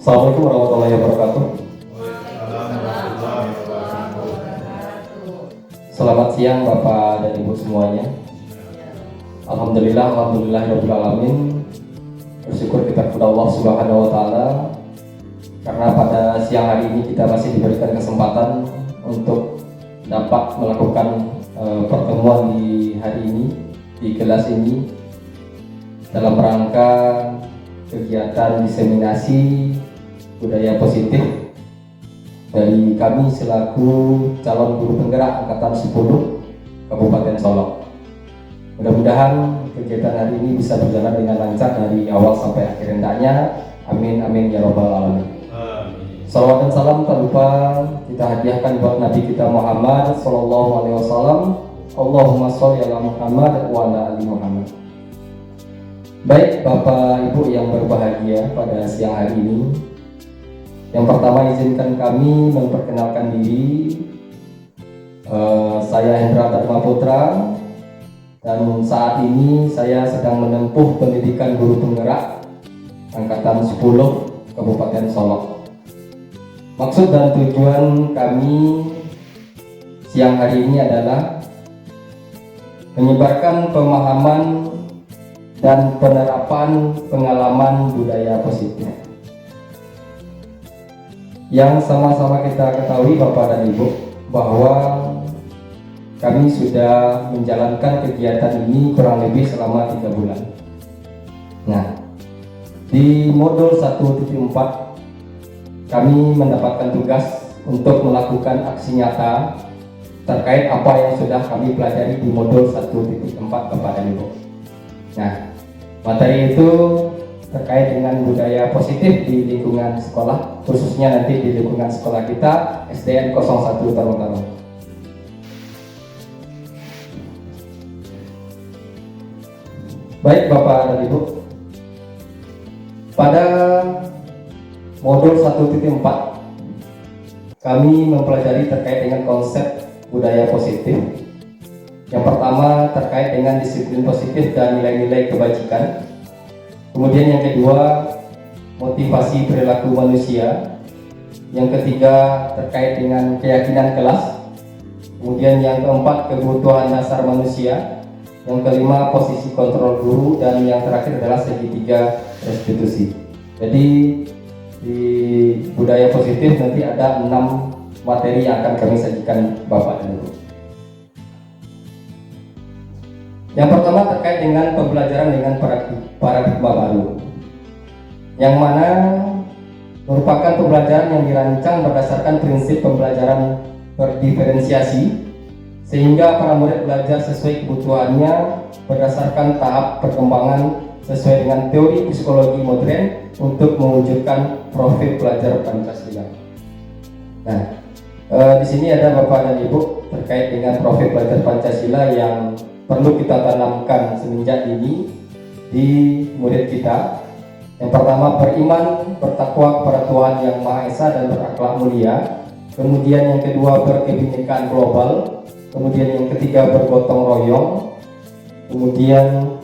Assalamualaikum warahmatullahi wabarakatuh. Selamat siang Bapak dan Ibu semuanya. Alhamdulillahirabbil alamin. Bersyukur kita kepada Allah Subhanahu wa taala karena pada siang hari ini kita masih diberikan kesempatan untuk dapat melakukan pertemuan di hari ini di kelas ini dalam rangka kegiatan diseminasi budaya positif dari kami selaku calon guru penggerak angkatan 10 Kabupaten Solok. Mudah-mudahan kegiatan hari ini bisa berjalan dengan lancar dari awal sampai akhir hendaknya. Amin amin ya rabbal alamin. Salawat dan salam tak lupa kita hadiahkan buat Nabi kita Muhammad sallallahu alaihi wasallam. Allahumma sholli ala Muhammad wa ala ali Muhammad. Baik Bapak Ibu yang berbahagia pada siang hari ini, yang pertama izinkan kami memperkenalkan diri. Saya Hendra Dharma Putra dan saat ini saya sedang menempuh pendidikan guru penggerak angkatan 10 Kabupaten Solok. Maksud dan tujuan kami siang hari ini adalah menyebarkan pemahaman dan penerapan pengalaman budaya positif yang sama-sama kita ketahui Bapak dan Ibu bahwa kami sudah menjalankan kegiatan ini kurang lebih selama 3 bulan. Nah, di modul 1.4 kami mendapatkan tugas untuk melakukan aksi nyata terkait apa yang sudah kami pelajari di modul 1.4 Bapak dan Ibu. Nah, materi itu terkait dengan budaya positif di lingkungan sekolah, khususnya nanti di lingkungan sekolah kita SDN 01 Tarung-Tarung. Baik Bapak dan Ibu, pada modul 1.4 kami mempelajari terkait dengan konsep budaya positif. Yang pertama terkait dengan disiplin positif dan nilai-nilai kebajikan. Kemudian yang kedua motivasi perilaku manusia. Yang ketiga terkait dengan keyakinan kelas. Kemudian yang keempat kebutuhan dasar manusia. Yang kelima posisi kontrol guru, dan yang terakhir adalah segitiga restitusi. Jadi di budaya positif nanti ada 6 materi yang akan kami sajikan Bapak dan Ibu. Yang pertama terkait dengan pembelajaran dengan paradigma baru, yang mana merupakan pembelajaran yang dirancang berdasarkan prinsip pembelajaran berdiferensiasi, sehingga para murid belajar sesuai kebutuhannya berdasarkan tahap perkembangan sesuai dengan teori psikologi modern untuk mewujudkan profil pelajar Pancasila. Nah, di sini ada Bapak dan Ibu terkait dengan profil pelajar Pancasila yang perlu kita tanamkan semenjak dini di murid kita. Yang pertama, beriman, bertakwa kepada Tuhan Yang Maha Esa dan berakhlak mulia. Kemudian yang kedua, berkebinekaan global. Kemudian yang ketiga, bergotong royong. Kemudian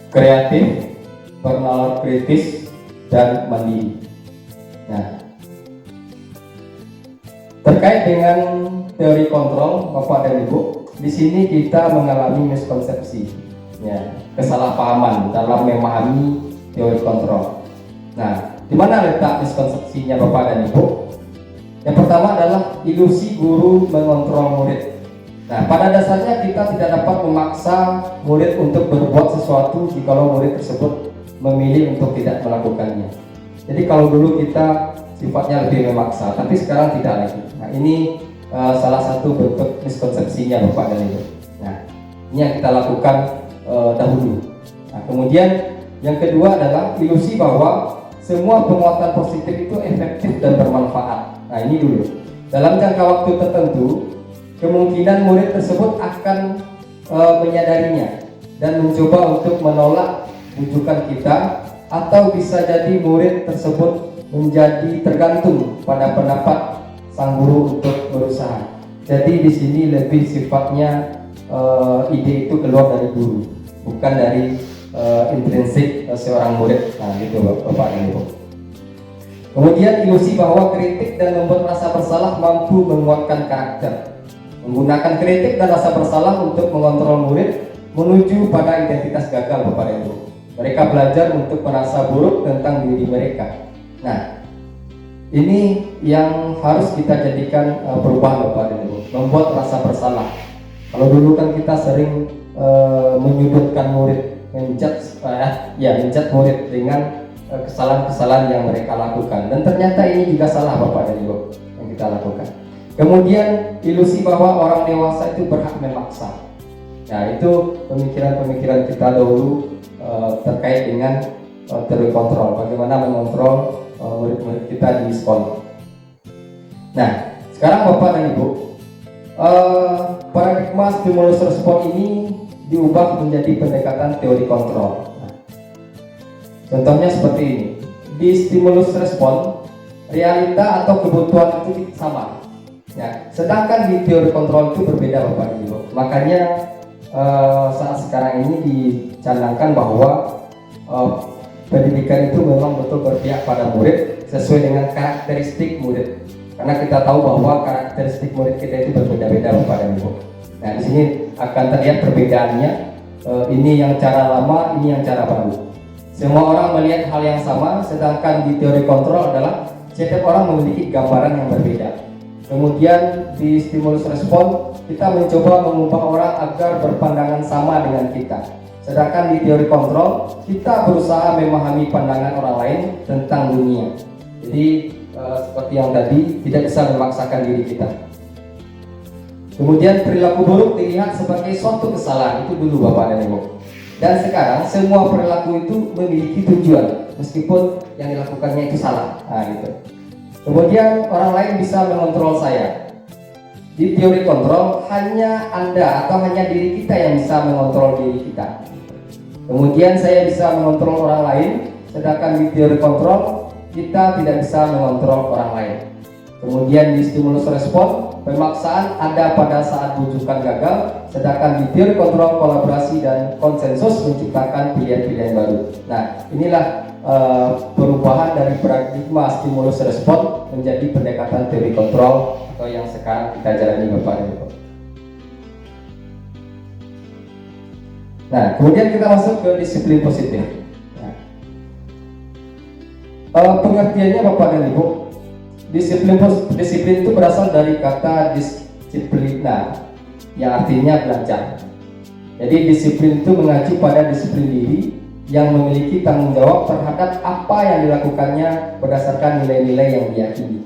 kreatif, bernalar kritis, dan mandiri. Nah, terkait dengan teori kontrol Bapak dan Ibu, di sini kita mengalami miskonsepsi, ya, kesalahpahaman dalam memahami teori kontrol. Nah, di mana letak miskonsepsinya Bapak dan Ibu? Yang pertama adalah ilusi guru mengontrol murid. Nah, pada dasarnya kita tidak dapat memaksa murid untuk berbuat sesuatu jika murid tersebut memilih untuk tidak melakukannya. Jadi kalau dulu kita sifatnya lebih memaksa, tapi sekarang tidak lagi. Nah, ini salah satu bentuk miskonsepsinya Bapak dan Ibu. Nah, ini yang kita lakukan dahulu. Nah, kemudian yang kedua adalah ilusi bahwa semua penguatan positif itu efektif dan bermanfaat. Nah, ini dulu. Dalam jangka waktu tertentu, kemungkinan murid tersebut akan menyadarinya dan mencoba untuk menolak rujukan kita, atau bisa jadi murid tersebut menjadi tergantung pada pendapat sang guru untuk berusaha. Jadi di sini lebih sifatnya ide itu keluar dari guru, bukan dari intrinsik seorang murid. Nah, gitu Bapak dan Ibu. Kemudian ilusi bahwa kritik dan membuat rasa bersalah mampu menguatkan karakter. Menggunakan kritik dan rasa bersalah untuk mengontrol murid menuju pada identitas gagal Bapak dan Ibu. Mereka belajar untuk merasa buruk tentang diri mereka. Nah, ini yang harus kita jadikan perubahan Bapak dan Ibu. Membuat rasa bersalah. Kalau dulu kan kita sering menyudutkan murid, menjudge murid dengan kesalahan-kesalahan yang mereka lakukan, dan ternyata ini juga salah Bapak dan Ibu yang kita lakukan. Kemudian ilusi bahwa orang dewasa itu berhak memaksa. Nah, itu pemikiran-pemikiran kita dahulu terkait dengan teori kontrol, bagaimana mengontrol murid-murid kita di sekolah. Nah, sekarang Bapak dan Ibu, paradigma stimulus respon ini diubah menjadi pendekatan teori kontrol. Nah, contohnya seperti ini. Di stimulus respon, realita atau kebutuhan itu sama. Ya, sedangkan di teori kontrol itu berbeda Bapak Ibu. Makanya saat sekarang ini dicanangkan bahwa pendidikan itu memang betul berpihak pada murid sesuai dengan karakteristik murid. Karena kita tahu bahwa karakteristik murid kita itu berbeda-beda Bapak dan Ibu. Nah, di sini akan terlihat perbedaannya. Ini yang cara lama, ini yang cara baru. Semua orang melihat hal yang sama, sedangkan di teori kontrol adalah setiap orang memiliki gambaran yang berbeda. Kemudian di stimulus respon, kita mencoba mengubah orang agar berpandangan sama dengan kita. Sedangkan di teori kontrol, kita berusaha memahami pandangan orang lain tentang dunia. Jadi seperti yang tadi, tidak bisa memaksakan diri kita. Kemudian perilaku buruk dilihat sebagai suatu kesalahan, itu dulu Bapak dan Ibu. Dan sekarang semua perilaku itu memiliki tujuan, meskipun yang dilakukannya itu salah. Nah, gitu. Kemudian orang lain bisa mengontrol saya. Di teori kontrol, hanya Anda atau hanya diri kita yang bisa mengontrol diri kita. Kemudian saya bisa mengontrol orang lain, sedangkan di teori kontrol kita tidak bisa mengontrol orang lain. Kemudian di stimulus respon, pemaksaan ada pada saat rujukan gagal, sedangkan di teori kontrol, kolaborasi dan konsensus menciptakan pilihan-pilihan baru. Nah, inilah perubahan dari paradigma stimulus respon menjadi pendekatan teori kontrol atau yang sekarang kita jalani Bapak dan Ibu. Nah, kemudian kita masuk ke disiplin positif. Pengertiannya Bapak dan Ibu, disiplin itu berasal dari kata disiplina yang artinya belajar. Jadi disiplin itu mengacu pada disiplin diri yang memiliki tanggung jawab terhadap apa yang dilakukannya berdasarkan nilai-nilai yang diyakini.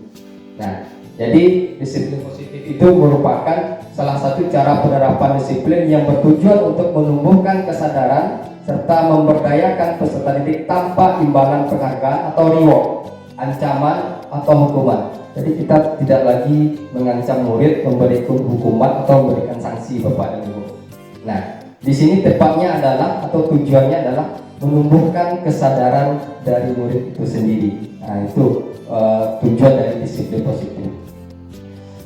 Nah, jadi disiplin positif itu merupakan salah satu cara penerapan disiplin yang bertujuan untuk menumbuhkan kesadaran serta memberdayakan peserta didik tanpa imbalan penghargaan atau reward, ancaman atau hukuman. Jadi kita tidak lagi mengancam murid, memberikan hukuman atau memberikan sanksi Bapak dan Ibu. Nah, di sini tepatnya adalah atau tujuannya adalah menumbuhkan kesadaran dari murid itu sendiri. Nah, itu tujuan dari disiplin positif.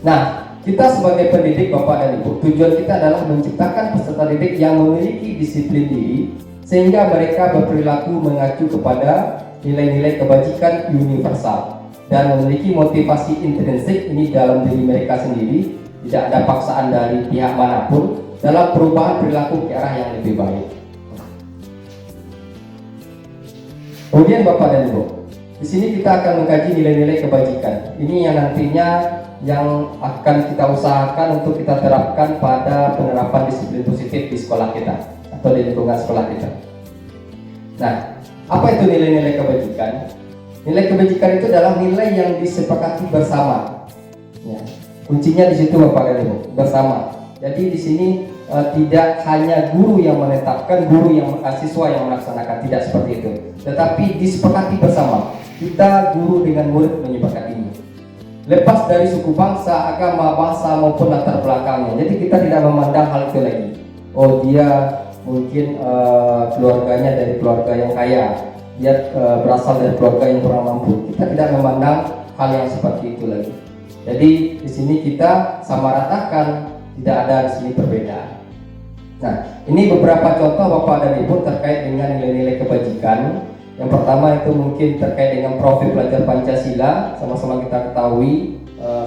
Nah, kita sebagai pendidik Bapak dan Ibu, tujuan kita adalah menciptakan peserta didik yang memiliki disiplin diri sehingga mereka berperilaku mengacu kepada nilai-nilai kebajikan universal dan memiliki motivasi intrinsik ini dalam diri mereka sendiri, tidak ada paksaan dari pihak manapun dalam perubahan perilaku ke arah yang lebih baik. Kemudian Bapak dan Ibu, di sini kita akan mengkaji nilai-nilai kebajikan. Ini yang nantinya yang akan kita usahakan untuk kita terapkan pada penerapan disiplin positif di sekolah kita atau di lingkungan sekolah kita. Nah, apa itu nilai-nilai kebajikan? Nilai kebajikan itu adalah nilai yang disepakati bersama. Ya, kuncinya di situ Bapak dan Ibu, bersama. Jadi di sini tidak hanya guru yang menetapkan, siswa yang melaksanakan, tidak seperti itu. Tetapi disepakati bersama. Kita guru dengan murid menyepakatinya. Lepas dari suku bangsa, agama, bahasa maupun latar belakangnya. Jadi kita tidak memandang hal itu lagi. Oh, dia mungkin keluarganya dari keluarga yang kaya, dia berasal dari keluarga yang kurang mampu. Kita tidak memandang hal yang seperti itu lagi. Jadi di sini kita samaratakan, tidak ada di sini perbedaan. Nah, ini beberapa contoh Bapak dan Ibu terkait dengan nilai-nilai kebajikan. Yang pertama itu mungkin terkait dengan profil pelajar Pancasila, sama-sama kita ketahui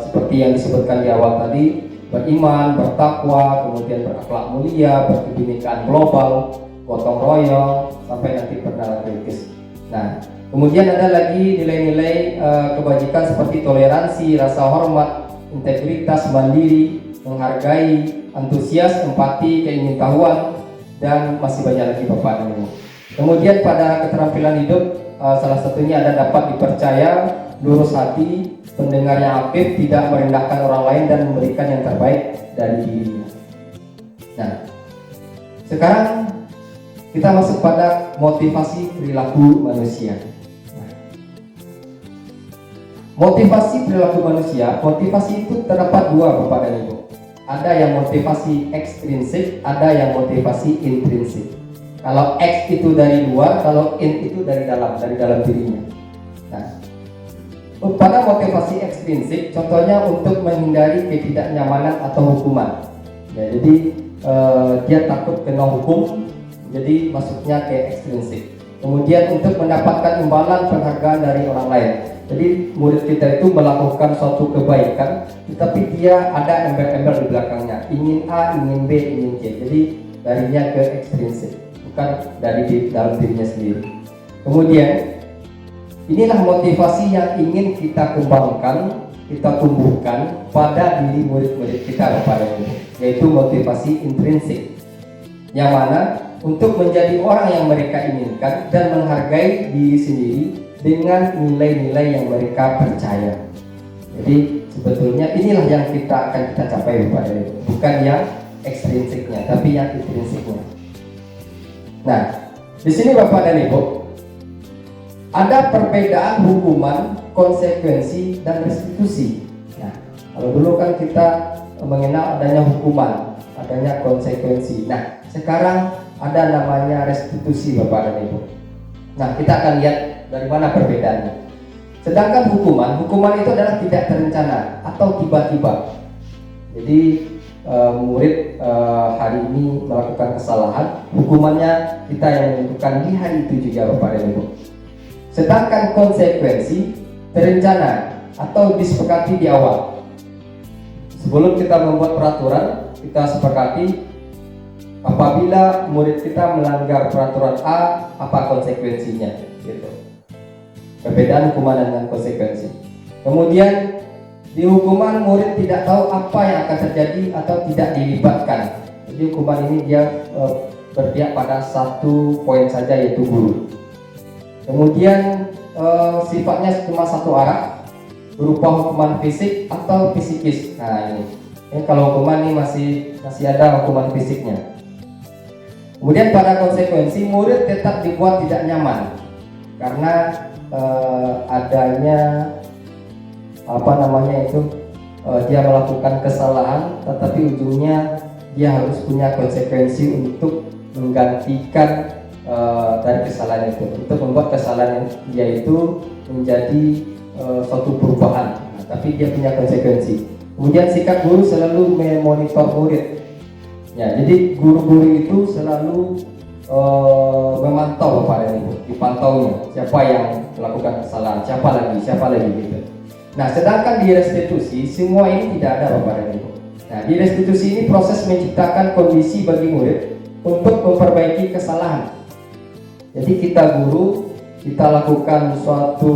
seperti yang disebutkan di awal tadi, beriman, bertakwa, kemudian berakhlak mulia, berkebinekaan global, gotong royong, sampai nanti bernalar kritis. Nah, kemudian ada lagi nilai-nilai kebajikan seperti toleransi, rasa hormat, integritas, mandiri, menghargai, antusias, empati, keingintahuan, dan masih banyak lagi Bapak dan Ibu. Kemudian pada keterampilan hidup, salah satunya ada dapat dipercaya, lurus hati, pendengar yang aktif, tidak merendahkan orang lain, dan memberikan yang terbaik dari dirinya. Nah, sekarang kita masuk pada motivasi perilaku manusia. Motivasi perilaku manusia, motivasi itu terdapat dua Bapak dan Ibu. Ada yang motivasi ekstrinsik, ada yang motivasi intrinsik. Kalau X itu dari luar, kalau in itu dari dalam dirinya. Nah, pada motivasi ekstrinsik, contohnya untuk menghindari ketidaknyamanan atau hukuman. Ya, jadi dia takut kena hukum, jadi masuknya ke ekstrinsik. Kemudian untuk mendapatkan imbalan penghargaan dari orang lain. Jadi murid kita itu melakukan suatu kebaikan, tetapi dia ada embel-embel di belakangnya, ingin A, ingin B, ingin C. Jadi darinya ke ekstrinsik, bukan dari dalam dirinya sendiri. Kemudian inilah motivasi yang ingin kita kembangkan, kita tumbuhkan pada diri murid-murid kita kepada ini, yaitu motivasi intrinsik, yang mana untuk menjadi orang yang mereka inginkan dan menghargai diri sendiri dengan nilai-nilai yang mereka percaya. Jadi sebetulnya inilah yang akan kita capai Bapak dan Ibu, bukan yang ekstrinsiknya, tapi yang intrinsiknya. Nah, di sini Bapak dan Ibu ada perbedaan hukuman, konsekuensi, dan restitusi. Nah, kalau dulu kan kita mengenal adanya hukuman, adanya konsekuensi. Nah, sekarang ada namanya restitusi Bapak dan Ibu. Nah, kita akan lihat dari mana perbedaannya. Sedangkan hukuman itu adalah tidak terencana atau tiba-tiba. Jadi murid hari ini melakukan kesalahan, hukumannya kita yang menentukan di hari itu juga Bapak dan Ibu. Sedangkan konsekuensi terencana atau disepakati di awal. Sebelum kita membuat peraturan, kita sepakati apabila murid kita melanggar peraturan A, apa konsekuensinya, gitu. Perbedaan hukuman dengan konsekuensi. Kemudian di hukuman murid tidak tahu apa yang akan terjadi atau tidak dilibatkan. Jadi hukuman ini dia berpihak pada satu poin saja, yaitu guru. Kemudian sifatnya cuma satu arah, berupa hukuman fisik atau psikis. Nah ini kalau hukuman ini masih ada hukuman fisiknya. Kemudian pada konsekuensi, murid tetap dibuat tidak nyaman karena adanya dia melakukan kesalahan, tetapi ujungnya dia harus punya konsekuensi untuk menggantikan dari kesalahan itu, untuk membuat kesalahan dia itu menjadi suatu perubahan. Nah, tapi dia punya konsekuensi. Kemudian sikap guru selalu memonitor murid. Ya, jadi guru-guru itu selalu memantau Bapak dan Ibu, dipantaunya siapa yang melakukan kesalahan, siapa lagi gitu. Nah, sedangkan di restitusi semua ini tidak ada Bapak dan Ibu. Nah, di restitusi ini proses menciptakan kondisi bagi murid untuk memperbaiki kesalahan. Jadi kita guru, kita lakukan suatu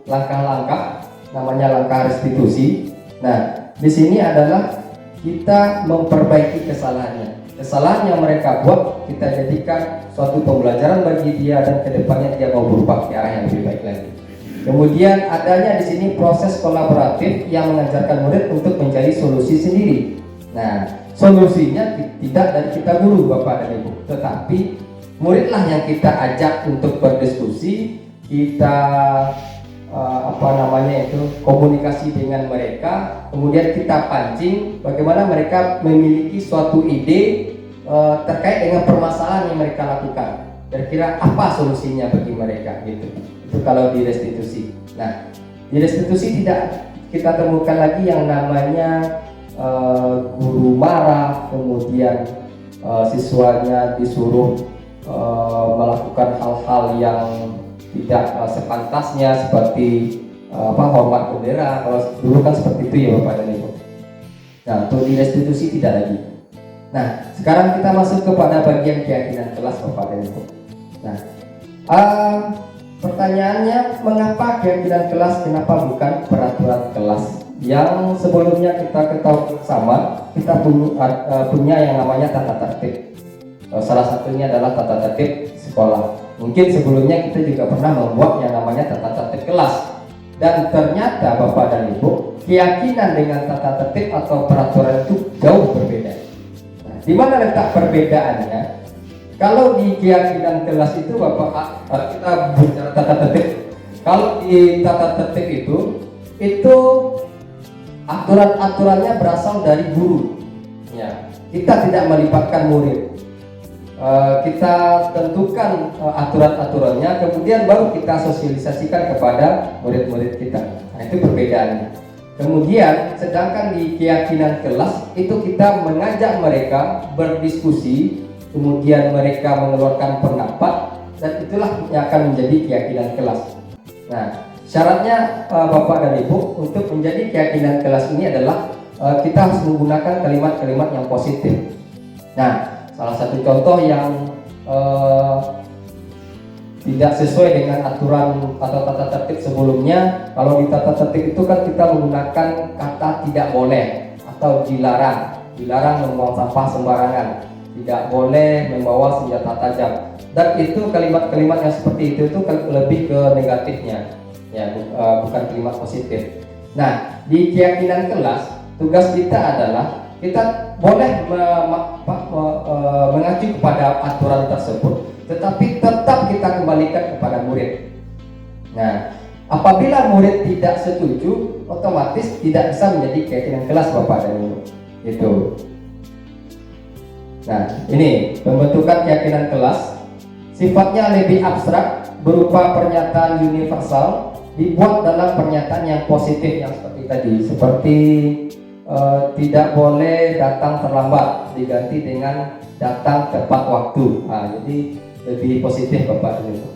langkah-langkah, namanya langkah restitusi. Nah, di sini adalah kita memperbaiki kesalahannya. Kesalahan yang mereka buat kita jadikan suatu pembelajaran bagi dia, dan kedepannya dia mau berubah ke arah yang lebih baik lagi. Kemudian adanya di sini proses kolaboratif yang mengajarkan murid untuk mencari solusi sendiri. Nah, solusinya tidak dari kita guru Bapak dan Ibu, tetapi muridlah yang kita ajak untuk berdiskusi, kita komunikasi dengan mereka, kemudian kita pancing bagaimana mereka memiliki suatu ide terkait dengan permasalahan yang mereka lakukan. Kira-kira apa solusinya bagi mereka gitu. Itu kalau di restitusi. Nah, di restitusi tidak kita temukan lagi yang namanya guru marah, kemudian siswanya disuruh melakukan hal-hal yang tidak sepantasnya seperti hormat bendera. Kalau dulu kan seperti itu ya Bapak dan Ibu. Nah, untuk di restitusi tidak lagi. Nah, sekarang kita masuk kepada bagian keyakinan kelas Bapak dan Ibu. Nah, pertanyaannya, mengapa keyakinan kelas, kenapa bukan peraturan kelas? Yang sebelumnya kita ketahui bersama, kita punya yang namanya tata tertib. Salah satunya adalah tata tertib sekolah. Mungkin sebelumnya kita juga pernah membuat yang namanya tata tertib kelas. Dan ternyata Bapak dan Ibu, keyakinan dengan tata tertib atau peraturan itu jauh berbeda. Nah, di mana letak perbedaannya? Kalau di keyakinan kelas itu Bapak, kita bicara tata tertib. Kalau di tata tertib itu aturan-aturannya berasal dari guru. Ya, kita tidak melibatkan murid. Kita tentukan aturan-aturannya, kemudian baru kita sosialisasikan kepada murid-murid kita. Nah, itu perbedaannya. Kemudian sedangkan di keyakinan kelas itu kita mengajak mereka berdiskusi, kemudian mereka mengeluarkan pendapat, dan itulah yang akan menjadi keyakinan kelas. Nah, syaratnya Bapak dan Ibu untuk menjadi keyakinan kelas ini adalah kita harus menggunakan kalimat-kalimat yang positif. Nah, salah satu contoh yang tidak sesuai dengan aturan atau tata tertib sebelumnya, kalau di tata tertib itu kan kita menggunakan kata tidak boleh atau dilarang membuang sampah sembarangan, tidak boleh membawa senjata tajam, dan itu kalimat-kalimat yang seperti itu lebih ke negatifnya, ya, bukan kalimat positif. Nah, di keyakinan kelas tugas kita adalah kita boleh mengacu kepada aturan tersebut, tetapi tetap kita kembalikan kepada murid. Nah, apabila murid tidak setuju, otomatis tidak bisa menjadi keyakinan kelas Bapak dan Ibu. Itu. Nah, ini pembentukan keyakinan kelas. Sifatnya lebih abstrak, berupa pernyataan universal, dibuat dalam pernyataan yang positif yang seperti tadi, seperti tidak boleh datang terlambat diganti dengan datang tepat waktu. Nah, jadi lebih positif Bapak dan Ibu.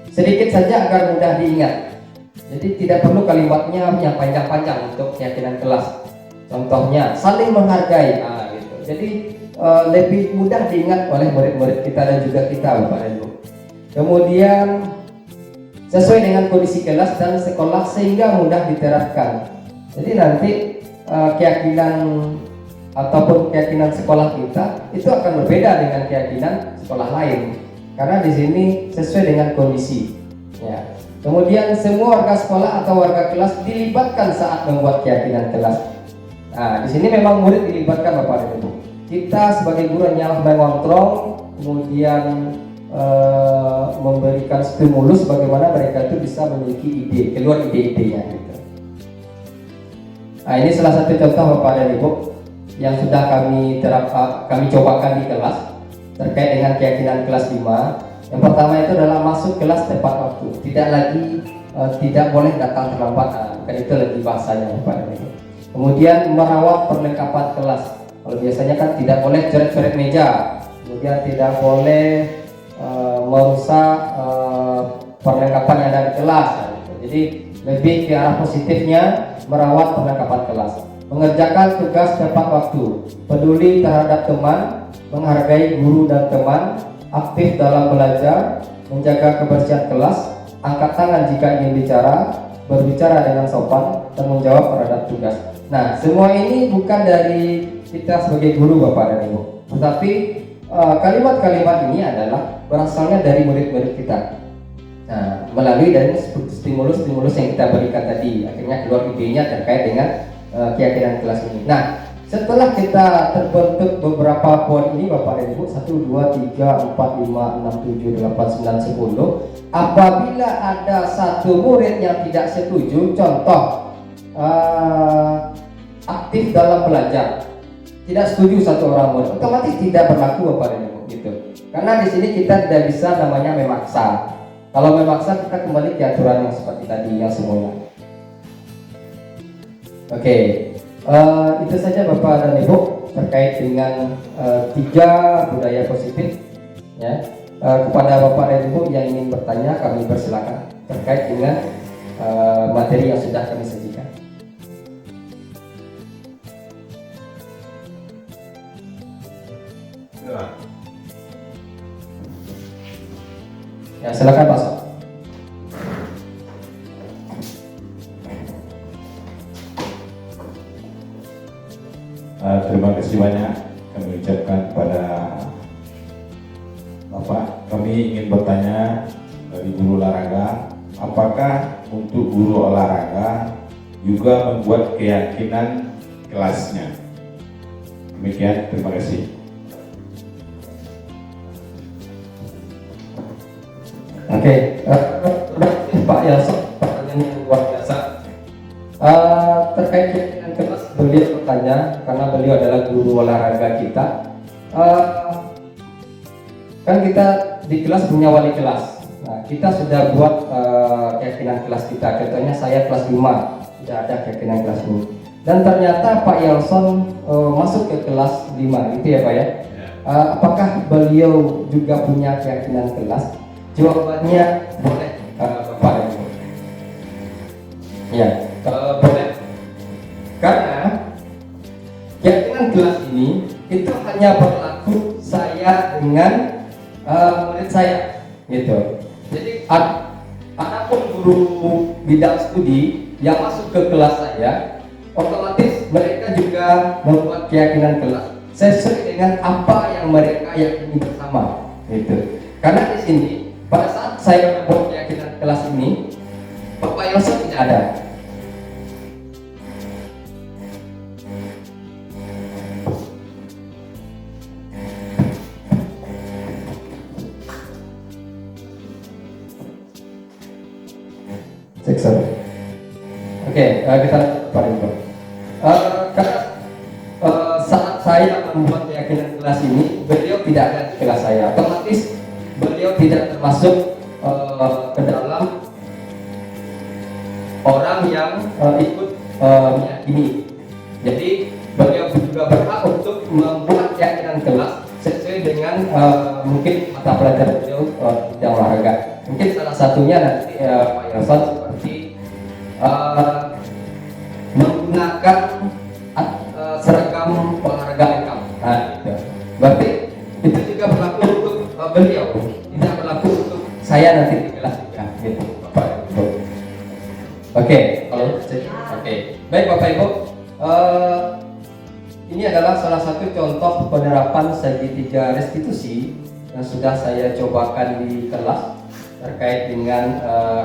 Sedikit saja agar mudah diingat. Jadi tidak perlu kalimatnya yang panjang-panjang untuk keyakinan kelas. Contohnya saling menghargai. Nah, gitu. Jadi lebih mudah diingat oleh murid-murid kita dan juga kita Bapak dan Ibu. Kemudian sesuai dengan kondisi kelas dan sekolah sehingga mudah diterapkan. Jadi nanti keyakinan ataupun keyakinan sekolah kita itu akan berbeda dengan keyakinan sekolah lain, karena di sini sesuai dengan kondisi. Ya. Kemudian semua warga sekolah atau warga kelas dilibatkan saat membuat keyakinan kelas. Nah, di sini memang murid dilibatkan Bapak dan Ibu. Kita sebagai guru hanyalah mengontrol, kemudian memberikan stimulus bagaimana mereka itu bisa memiliki ide, keluar ide-idenya gitu. Nah, ini salah satu contoh Bapak dan Ibu yang sudah kami cobakan di kelas terkait dengan keyakinan kelas 5. Yang pertama itu adalah masuk kelas tepat waktu, tidak lagi tidak boleh datang terlambat. Bukan itu lagi bahasanya Bapak dan Ibu. Kemudian merawat perlengkapan kelas. Kalau biasanya kan tidak boleh coret-coret meja, kemudian tidak boleh merusak perlengkapan yang ada di kelas. Jadi lebih ke arah positifnya, merawat perlengkapan kelas, mengerjakan tugas tepat waktu, peduli terhadap teman, menghargai guru dan teman, aktif dalam belajar, menjaga kebersihan kelas, angkat tangan jika ingin bicara, berbicara dengan sopan, dan menjawab terhadap tugas. Nah, semua ini bukan dari kita sebagai guru Bapak dan Ibu, tetapi kalimat-kalimat ini adalah berasalnya dari murid-murid kita. Nah, melalui dari stimulus-stimulus yang kita berikan tadi, akhirnya keluar idenya terkait dengan keyakinan kelas ini. Nah, setelah kita terbentuk beberapa poin ini Bapak dan Ibu, 1, 2, 3, 4, 5, 6, 7, 8, 9, 10. Apabila ada satu murid yang tidak setuju, contoh aktif dalam belajar, tidak setuju satu orang murid, otomatis tidak berlaku Bapak dan Ibu gitu. Karena di sini kita tidak bisa namanya memaksa. Kalau memaksa kita kembali ke aturan yang seperti tadi yang semula. Oke, itu saja Bapak dan Ibu terkait dengan 3 budaya positif. Ya, kepada Bapak dan Ibu yang ingin bertanya, kami persilakan terkait dengan materi yang sudah kami sajikan. Ya, silakan Pak Sob. Terima kasih banyak kami ucapkan kepada Bapak. Kami ingin bertanya dari guru olahraga, apakah untuk guru olahraga juga membuat keyakinan kelasnya? Demikian, terima kasih. Oke, Pak Yasir, pertanyaan yang luar biasa. Terkait keyakinan kelas, beliau bertanya karena beliau adalah guru olahraga kita. Kan kita di kelas punya wali kelas. Nah, kita sudah buat keyakinan kelas kita. Contohnya saya kelas 5, sudah ada keyakinan kelas ini. Dan ternyata Pak Yelson masuk ke kelas 5, gitu ya Pak ya? Apakah beliau juga punya keyakinan kelas? Jawabannya boleh, Bapak dan Ibu. Ya, boleh. Karena keyakinan kelas ini itu hanya berlaku saya dengan murid saya, gitu. Jadi adapun guru bidang studi yang masuk ke kelas saya, otomatis mereka juga membuat keyakinan kelas sesuai dengan apa yang mereka yakini bersama, gitu. Karena di sini pada saat saya membuat keyakinan kelas ini, Bapak Yosef tidak ada. Oke, kita pada itu. Karena saat saya membuat keyakinan kelas ini, beliau tidak ada di kelas saya. Otomatis beliau tidak termasuk ke dalam orang yang ikut meyakini. Jadi beliau juga berhak untuk membuat keyakinan kelas sesuai dengan mungkin mata pelajaran beliau yang olahraga. Mungkin salah satunya nanti Pak Yelson seperti menggunakan seragam olahraga lengkap. Nah, gitu. Berarti itu juga berlaku untuk beliau, tidak berlaku untuk saya nanti di kelas juga, gitu, Bapak Ibu. Oke, oke. Baik Bapak Ibu, ini adalah salah satu contoh penerapan segitiga restitusi yang sudah saya cobakan di kelas terkait dengan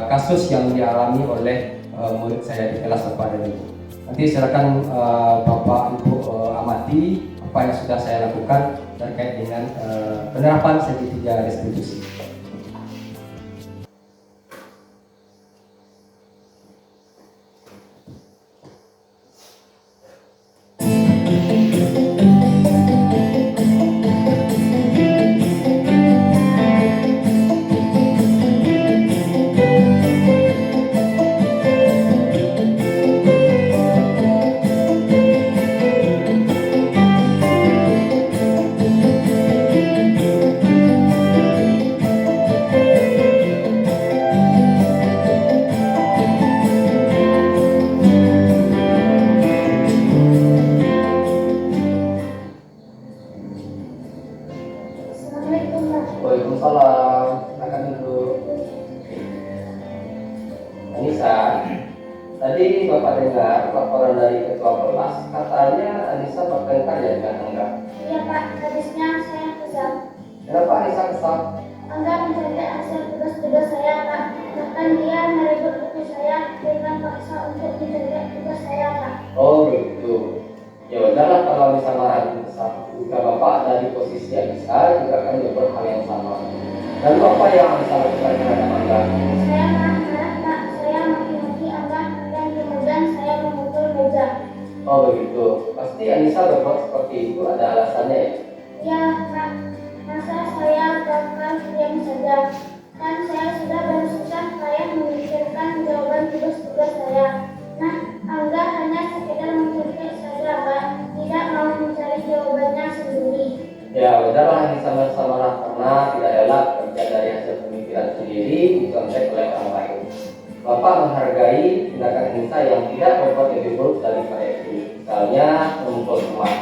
kasus yang dialami oleh murid saya di kelas Bapak dan Ibu. Nanti silakan Bapak Ibu amati apa yang sudah saya lakukan terkait dengan penerapan segitiga restitusi. Waalaikumsalam. Silakan dulu. Anissa, tadi Bapak dengar laporan dari ketua kelas, katanya Anissa bertengkar ya dengan Angga. Iya Pak, habisnya saya kesal. Kenapa Anissa kesal? Angga mencari hasil tugas-tugas saya Pak. Bahkan dia merebut buku saya dengan paksa untuk mencari tugas saya Pak. Oh begitu. Ya udahlah kalau Anissa marah kesal. Jika Bapak ada di posisi Anissa, juga akan dibuat hal yang sama. Dan Bapak yang Anissa lakukan terhadap Angga? Saya marah Pak, saya maki-maki Angga dan kemudian saya memukul meja. Oh begitu. Pasti Anissa berbuat seperti itu ada alasannya ya? Iya Pak, masa saya bakal diam saja. Kan saya sudah berusaha payah memikirkan jawaban tugas-tugas saya. Nah, Angga hanya sekedar mengkritik saja Pak, tidak mau mencari jawabannya sendiri. Ya udahlah Anissa. sama-sama karena tidak elak kerja dari hasil pemikiran sendiri dicontek oleh orang lain. Bapak menghargai tindakan Anissa yang tidak membuat lebih buruk daripada itu, misalnya memukul teman.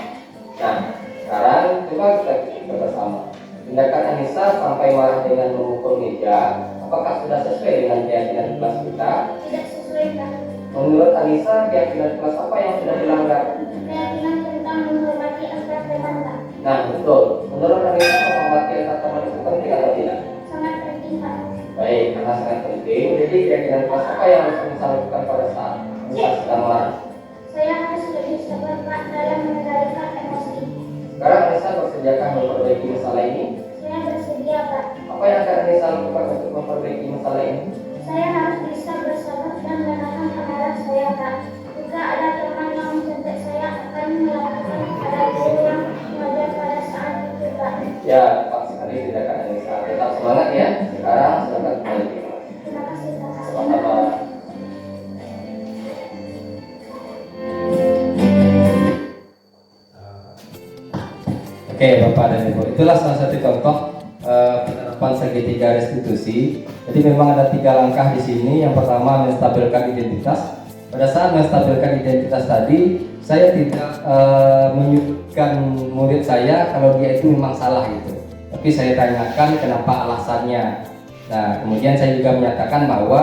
Nah, sekarang coba kita kritik bersama. Tindakan Anissa sampai marah dengan memukul meja, apakah sudah sesuai dengan keyakinan kelas kita? Tidak sesuai, Pak. Menurut Anissa, keyakinan kelas apa yang sudah dilanggar? Keyakinan tentang menghormati antar teman, Pak. Nah, betul. Menurut Anissa, menghormati antar teman itu penting atau tidak? Sangat penting, Pak. Baik, karena sangat penting. Jadi keyakinan kelas apa yang harus Anissa lakukan pada saat Anissa sedang marah? Saya harus lebih sabar, Pak, dalam mengendalikan emosi. Sekarang Anissa bersedia memperbaiki masalah ini? Saya bersedia, Pak. Apa yang akan Anissa lakukan untuk memperbaiki masalah ini? Saya harus bisa bersabar dan menahan amarah saya, Pak. Jika ada teman yang mencontek saya, akan melakukan pada guru yang mengajar pada saat itu, Pak. Ya, tepat sekali tindakan Anissa. Tetap semangat ya. Sekarang silakan kembali. Terima kasih, Pak. Sama-sama. Oke, Bapak dan Ibu, itulah salah satu contoh penerapan segitiga restitusi. Jadi memang ada 3 langkah di sini. Yang pertama, menstabilkan identitas. Pada saat menstabilkan identitas tadi, saya tidak menyudutkan murid saya kalau dia itu memang salah gitu. Tapi saya tanyakan kenapa alasannya. Nah, kemudian saya juga menyatakan bahwa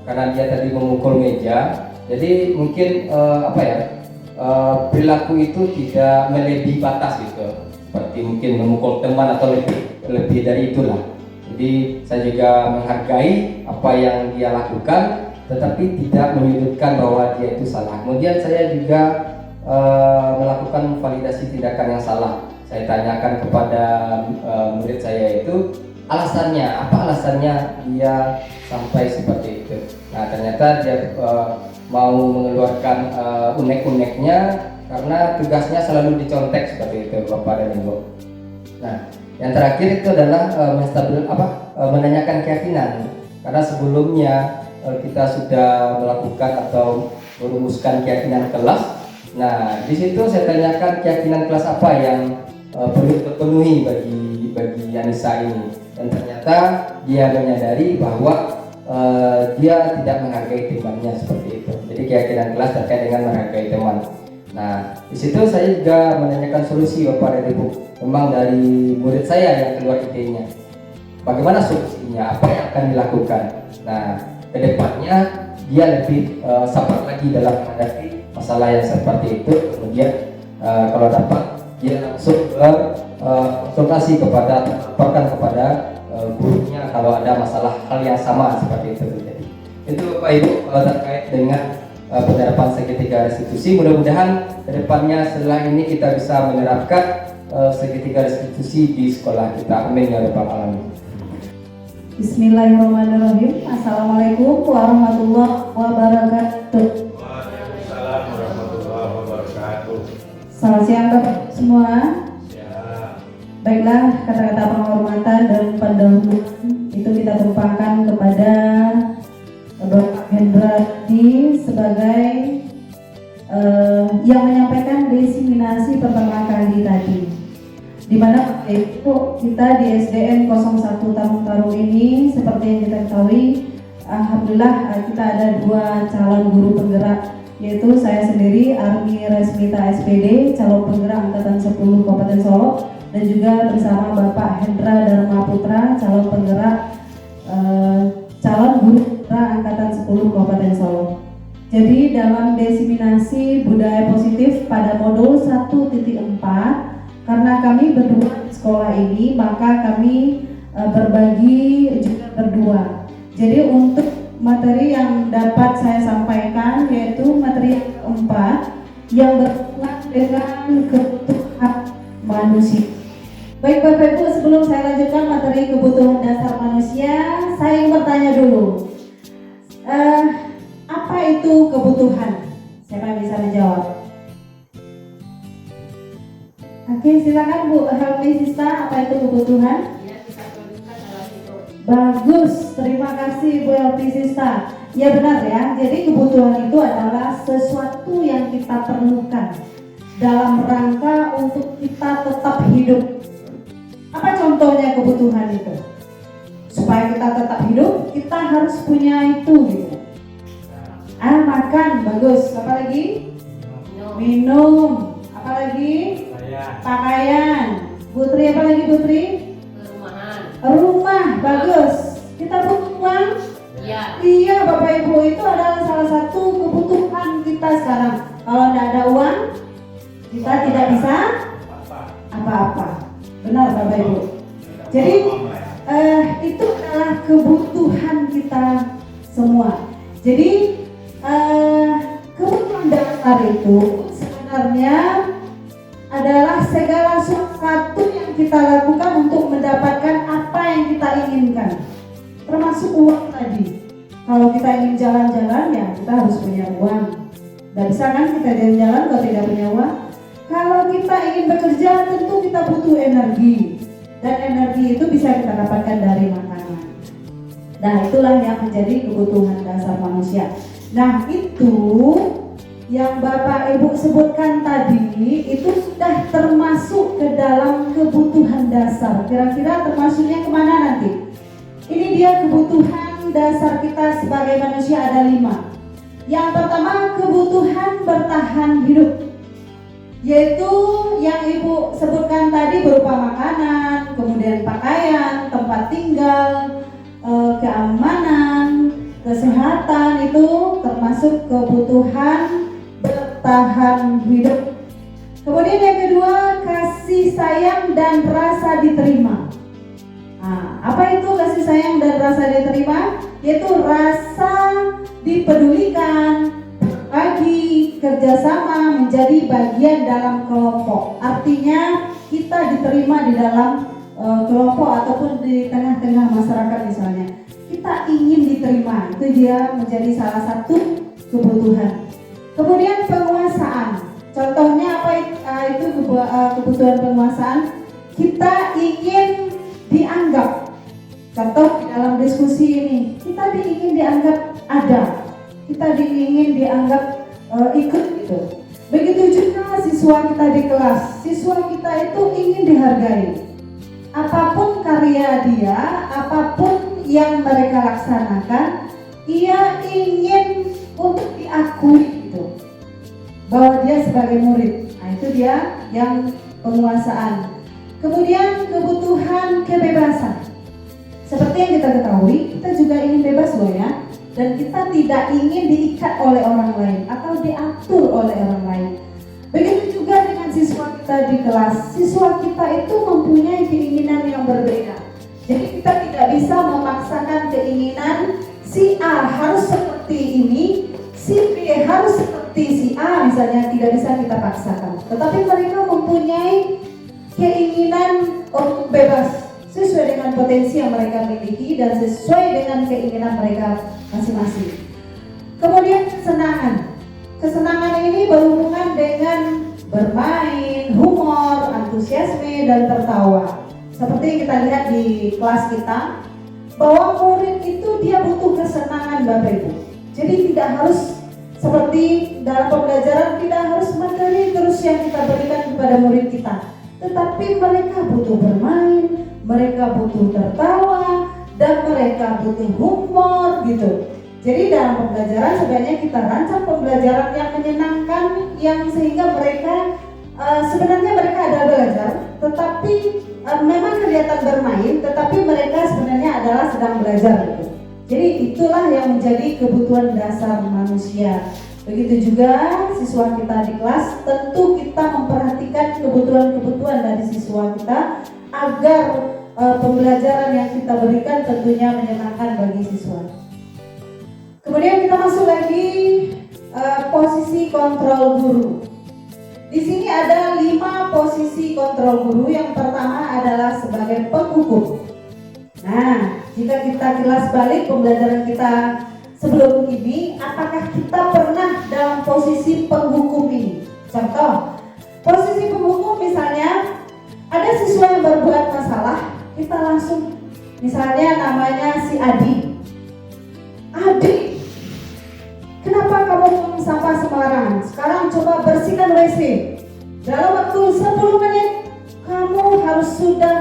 karena dia tadi memukul meja, jadi mungkin perilaku itu tidak melebihi batas gitu, seperti mungkin memukul teman atau lebih dari itulah. Jadi saya juga menghargai apa yang dia lakukan, tetapi tidak menyudutkan bahwa dia itu salah. Kemudian saya juga melakukan validasi tindakan yang salah. Saya tanyakan kepada murid saya itu alasannya, apa alasannya dia sampai seperti itu. Nah, ternyata dia mau mengeluarkan unek-uneknya karena tugasnya selalu dicontek seperti itu, Bapak dan Ibu. Nah, yang terakhir itu adalah menanyakan keyakinan, karena sebelumnya kita sudah melakukan atau merumuskan keyakinan kelas. Nah, di situ saya tanyakan keyakinan kelas apa yang perlu terpenuhi bagi Anissa ini, dan ternyata dia menyadari bahwa dia tidak menghargai temannya seperti itu. Jadi keyakinan kelas terkait dengan menghargai teman. Nah, di situ saya juga menanyakan solusi Bapak dan Ibu. Memang dari murid saya yang keluar idenya. Bagaimana solusinya? Apa yang akan dilakukan? Nah, kedepannya dia lebih sabar lagi dalam menghadapi masalah yang seperti itu. Kemudian kalau dapat dia langsung konsultasi laporkan kepada gurunya kalau ada masalah hal yang sama seperti itu terjadi. Itu Bapak Ibu terkait dengan penerapan segitiga restitusi. Mudah-mudahan kedepannya setelah ini kita bisa menerapkan segitiga restitusi di sekolah kita. Amin ya rabbal alamin. Bismillahirrahmanirrahim. Assalamualaikum warahmatullahi wabarakatuh. Waalaikumsalam warahmatullahi wabarakatuh. Selamat siang Bapak semua. Baiklah, kata-kata penghormatan dan pendahuluan itu kita tumpahkan kepada Bapak Hendra sebagai yang menyampaikan diseminasi pertama kali tadi, di mana itu kita di SDN 01 Taman Tarung ini seperti yang kita ketahui, alhamdulillah kita ada 2 calon guru penggerak, yaitu saya sendiri Armi Resmita SPD, calon penggerak angkatan 10 Kabupaten Solo, dan juga bersama Bapak Hendra Dharma Putra, calon penggerak calon guru putra angkatan 10 Kabupaten Solo. Jadi dalam diseminasi budaya positif pada modul 1.4, karena kami berdua di sekolah ini, maka kami berbagi juga berdua. Jadi untuk materi yang dapat saya sampaikan yaitu materi yang keempat yang berhubungan dengan kebutuhan manusia. Baik Bapak Ibu, sebelum saya lanjutkan materi kebutuhan dasar manusia, saya ingin bertanya dulu, apa itu kebutuhan? Siapa yang bisa menjawab? Oke, silakan Bu Helmi Sista, apa itu kebutuhan? Bagus, terima kasih Bu Helmi Sista. Ya benar ya, jadi kebutuhan itu adalah sesuatu yang kita perlukan dalam rangka untuk kita tetap hidup. Apa contohnya kebutuhan itu? Supaya kita tetap hidup, kita harus punya itu gitu. Makan, bagus. Apa lagi? Minum. Apa lagi? Pakaian. Putri, apa lagi Putri? Rumah, bagus. Kita butuh uang? Iya, Bapak Ibu, itu adalah salah satu kebutuhan kita sekarang. Kalau tidak ada uang, kita tidak bisa apa-apa. Benar Bapak Ibu. Jadi itu adalah kebutuhan kita semua. Jadi kebutuhan dasar itu sebenarnya adalah segala sesuatu yang kita lakukan untuk mendapatkan apa yang kita inginkan, termasuk uang tadi. Kalau kita ingin jalan-jalan, ya kita harus punya uang. Tidak bisa kan kita jalan-jalan kalau tidak punya uang. Kalau kita ingin bekerja, tentu kita butuh energi, dan energi itu bisa kita dapatkan dari makanan. Nah, itulah yang menjadi kebutuhan dasar manusia. Nah, itu yang Bapak Ibu sebutkan tadi itu sudah termasuk ke dalam kebutuhan dasar. Kira-kira termasuknya kemana nanti? Ini dia kebutuhan dasar kita sebagai manusia, ada 5. Yang pertama, kebutuhan bertahan hidup, yaitu yang Ibu sebutkan tadi berupa makanan, kemudian pakaian, tempat tinggal, keamanan, kesehatan, itu termasuk kebutuhan bertahan hidup. Kemudian yang kedua, kasih sayang dan rasa diterima. Apa itu kasih sayang dan rasa diterima? Yaitu rasa dipedulikan, berbagi, kerjasama, menjadi bagian dalam kelompok. Artinya kita diterima di dalam kelompok ataupun di tengah-tengah masyarakat misalnya. Kita ingin diterima, itu dia menjadi salah satu kebutuhan. Kemudian penguasaan. Contohnya apa itu kebutuhan penguasaan? Kita ingin dianggap. Contoh di dalam diskusi ini, kita ingin dianggap ada, kita ingin dianggap ikut gitu. Begitu juga siswa kita di kelas, siswa kita itu ingin dihargai. Apapun karya dia, apapun yang mereka laksanakan, ia ingin untuk diakui gitu, bahwa dia sebagai murid. Nah, itu dia yang penguasaan. Kemudian kebutuhan kebebasan. Seperti yang kita ketahui, kita juga ingin bebas loh ya. Dan kita tidak ingin diikat oleh orang lain atau diatur oleh orang lain. Begitu juga dengan siswa kita di kelas. Siswa kita itu mempunyai keinginan yang berbeda. Jadi kita tidak bisa memaksakan keinginan si A harus seperti ini, si B harus seperti si A misalnya, tidak bisa kita paksakan. Tetapi mereka mempunyai keinginan untuk bebas sesuai dengan potensi yang mereka miliki dan sesuai dengan keinginan mereka masing-masing. Kemudian kesenangan. Kesenangan ini berhubungan dengan bermain, humor, antusiasme, dan tertawa. Seperti yang kita lihat di kelas kita, bahwa murid itu dia butuh kesenangan Bapak Ibu. Jadi tidak harus seperti dalam pembelajaran, tidak harus materi terus yang kita berikan kepada murid kita. Tetapi mereka butuh bermain, mereka butuh tertawa, dan mereka butuh humor gitu. Jadi dalam pembelajaran sebenarnya kita rancang pembelajaran yang menyenangkan, yang sehingga mereka sebenarnya mereka ada belajar, tetapi memang kelihatan bermain, tetapi mereka sebenarnya adalah sedang belajar gitu. Jadi itulah yang menjadi kebutuhan dasar manusia. Begitu juga siswa kita di kelas, tentu kita memperhatikan kebutuhan-kebutuhan dari siswa kita agar pembelajaran yang kita berikan tentunya menyenangkan bagi siswa. Kemudian kita masuk lagi posisi kontrol guru. Di sini ada 5 posisi kontrol guru. Yang pertama adalah sebagai penghukum. Nah, jika kita kilas balik pembelajaran kita sebelum ini, apakah kita pernah dalam posisi penghukum ini? Contoh, posisi penghukum misalnya ada siswa yang berbuat masalah, kita langsung misalnya namanya si Adi. Adi, kenapa kamu buang sampah sembarangan? Sekarang coba bersihkan WC. dalam waktu 10 menit kamu harus sudah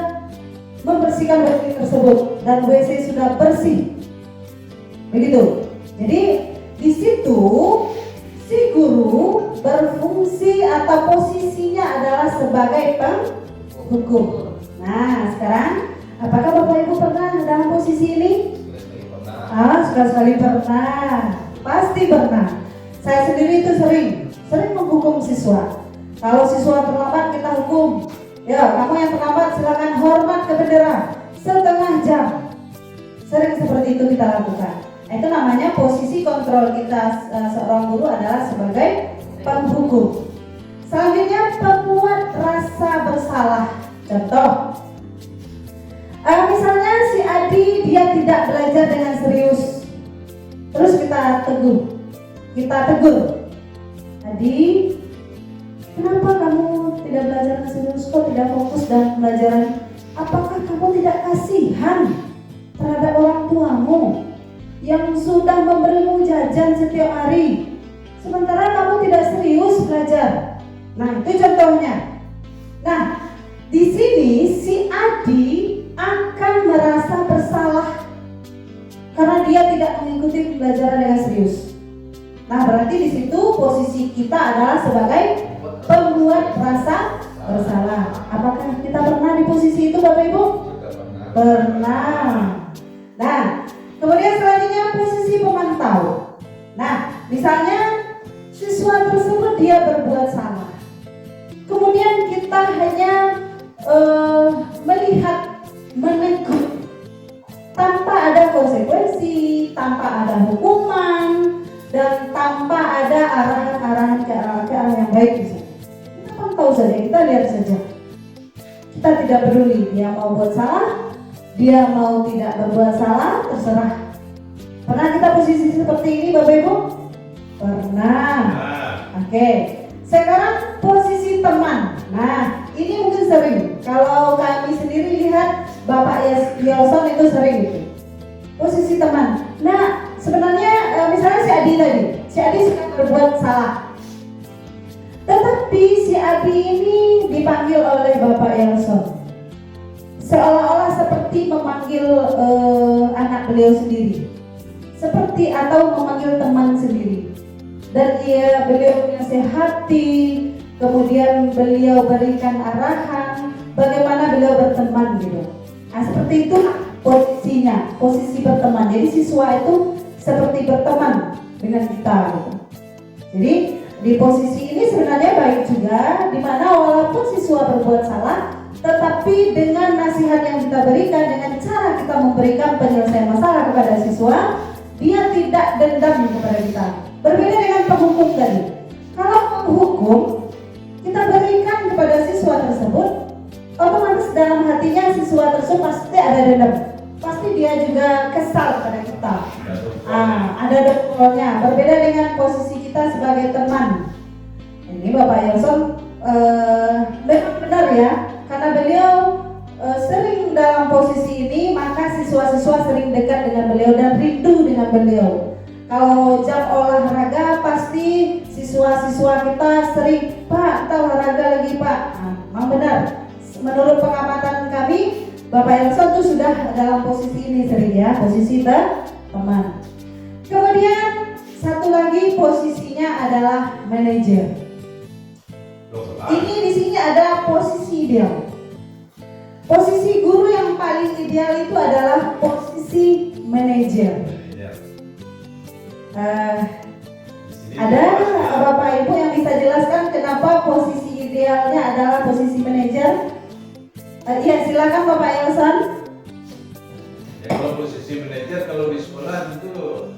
membersihkan WC tersebut dan WC sudah bersih. Begitu. Jadi di situ si guru berfungsi atau posisinya adalah sebagai penghukum. Nah, sekarang apakah Bapak Ibu pernah dalam posisi ini? Sekali pernah. Pasti pernah. Saya sendiri itu sering menghukum siswa. Kalau siswa terlambat kita hukum. Ya, kamu yang terlambat silakan hormat ke bendera setengah jam. Sering seperti itu kita lakukan. Nah, itu namanya posisi kontrol kita seorang guru adalah sebagai penghukum. Selanjutnya pembuat rasa bersalah. Contoh, misalnya si Adi dia tidak belajar dengan serius, terus kita tegur, Adi, kenapa kamu tidak belajar dengan serius? Kok tidak fokus dalam pelajaran? Apakah kamu tidak kasihan terhadap orang tuamu yang sudah memberimu jajan setiap hari, sementara kamu tidak serius belajar? Nah, itu contohnya. Nah, di sini si Adi akan merasa bersalah karena dia tidak mengikuti pelajaran dengan serius. Nah, berarti di situ posisi kita adalah sebagai pembuat rasa bersalah. Apakah kita pernah di posisi itu, Bapak Ibu? Pernah. Nah, kemudian selanjutnya posisi pemantau. Nah, misalnya siswa tersebut dia berbuat salah, kemudian kita hanya melihat, menegur tanpa ada konsekuensi, tanpa ada hukuman, dan tanpa ada arahan-arahan ke arah yang baik. Kita pantau saja, kita lihat saja. Kita tidak peduli dia mau buat salah, dia mau tidak berbuat salah, terserah. Pernah kita posisi seperti ini, Bapak Ibu? Pernah. Oke. Sekarang posisi teman. Nah, ini mungkin sering. Kalau kami sendiri lihat Bapak Yelson itu sering gitu. Posisi teman. Nah, sebenarnya misalnya si Adi tadi, si Adi suka berbuat salah. Tetapi si Adi ini dipanggil oleh Bapak Yelson, seolah-olah seperti memanggil anak beliau sendiri, seperti atau memanggil teman sendiri. Dan beliau menasihati, kemudian beliau berikan arahan bagaimana beliau berteman gitu. Nah, seperti itu posisinya, posisi berteman. Jadi siswa itu seperti berteman dengan kita gitu. Jadi di posisi ini sebenarnya baik juga, di mana walaupun siswa berbuat salah, tetapi dengan nasihat yang kita berikan, dengan cara kita memberikan penyelesaian masalah kepada siswa, dia tidak dendam kepada kita. Berbeda dengan penghukum tadi. Kalau penghukum, kita berikan kepada siswa tersebut, otomatis dalam hatinya siswa tersebut pasti ada dendam. Pasti dia juga kesal kepada kita. Ada dengkulnya. Berbeda dengan posisi kita sebagai teman. Ini Bapak Yelson memang benar ya, karena beliau sering dalam posisi ini, maka siswa-siswa sering dekat dengan beliau dan rindu dengan beliau. Kalau jam olahraga pasti siswa-siswa kita sering, Pak, kita olahraga lagi Pak. Nah, memang benar. Menurut pengamatan kami, Bapak Yelson itu sudah dalam posisi ini sering ya, posisi teman. Kemudian satu lagi posisinya adalah manajer. Ini di sini ada posisi ideal. Posisi guru yang paling ideal itu adalah posisi manajer. Ada Bapak Ibu yang bisa jelaskan kenapa posisi idealnya adalah posisi manajer? Iya, silakan Bapak Yelson. Ya, kalau posisi manajer kalau di sekolah itu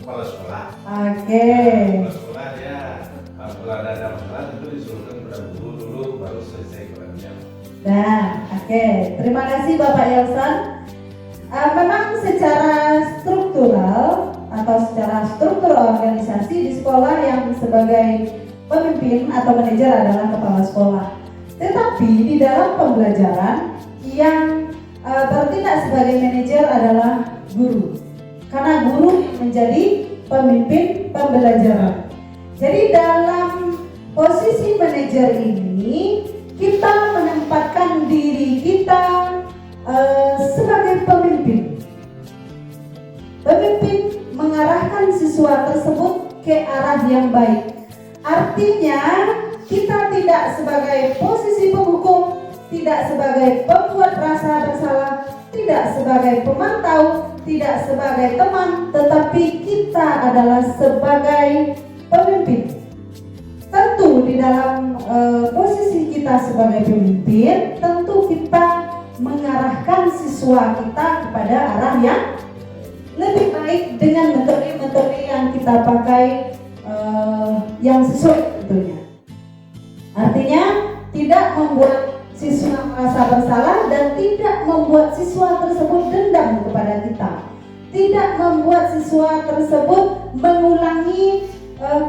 kepala sekolah. Oke. Kepala sekolah ya, kalau ada masalah itu disuruhkan kepada guru dulu baru selesai kemudian. Nah, oke. Terima kasih Bapak Yelson. Memang secara struktural atau secara struktur organisasi di sekolah yang sebagai pemimpin atau manajer adalah kepala sekolah. Tetapi di dalam pembelajaran yang bertindak sebagai manajer adalah guru. Karena guru menjadi pemimpin pembelajaran. Jadi dalam posisi manajer ini kita menempatkan diri kita sebagai pemimpin. Pemimpin mengarahkan siswa tersebut ke arah yang baik. Artinya kita tidak sebagai posisi penghukum, tidak sebagai pembuat rasa bersalah, tidak sebagai pemantau, tidak sebagai teman, tetapi kita adalah sebagai pemimpin. Tentu di dalam posisi kita sebagai pemimpin, tentu kita mengarahkan siswa kita kepada arah yang lebih baik dengan metode-metode yang kita pakai yang sesuai tentunya. Artinya tidak membuat siswa merasa bersalah dan tidak membuat siswa tersebut dendam kepada kita. Tidak membuat siswa tersebut mengulangi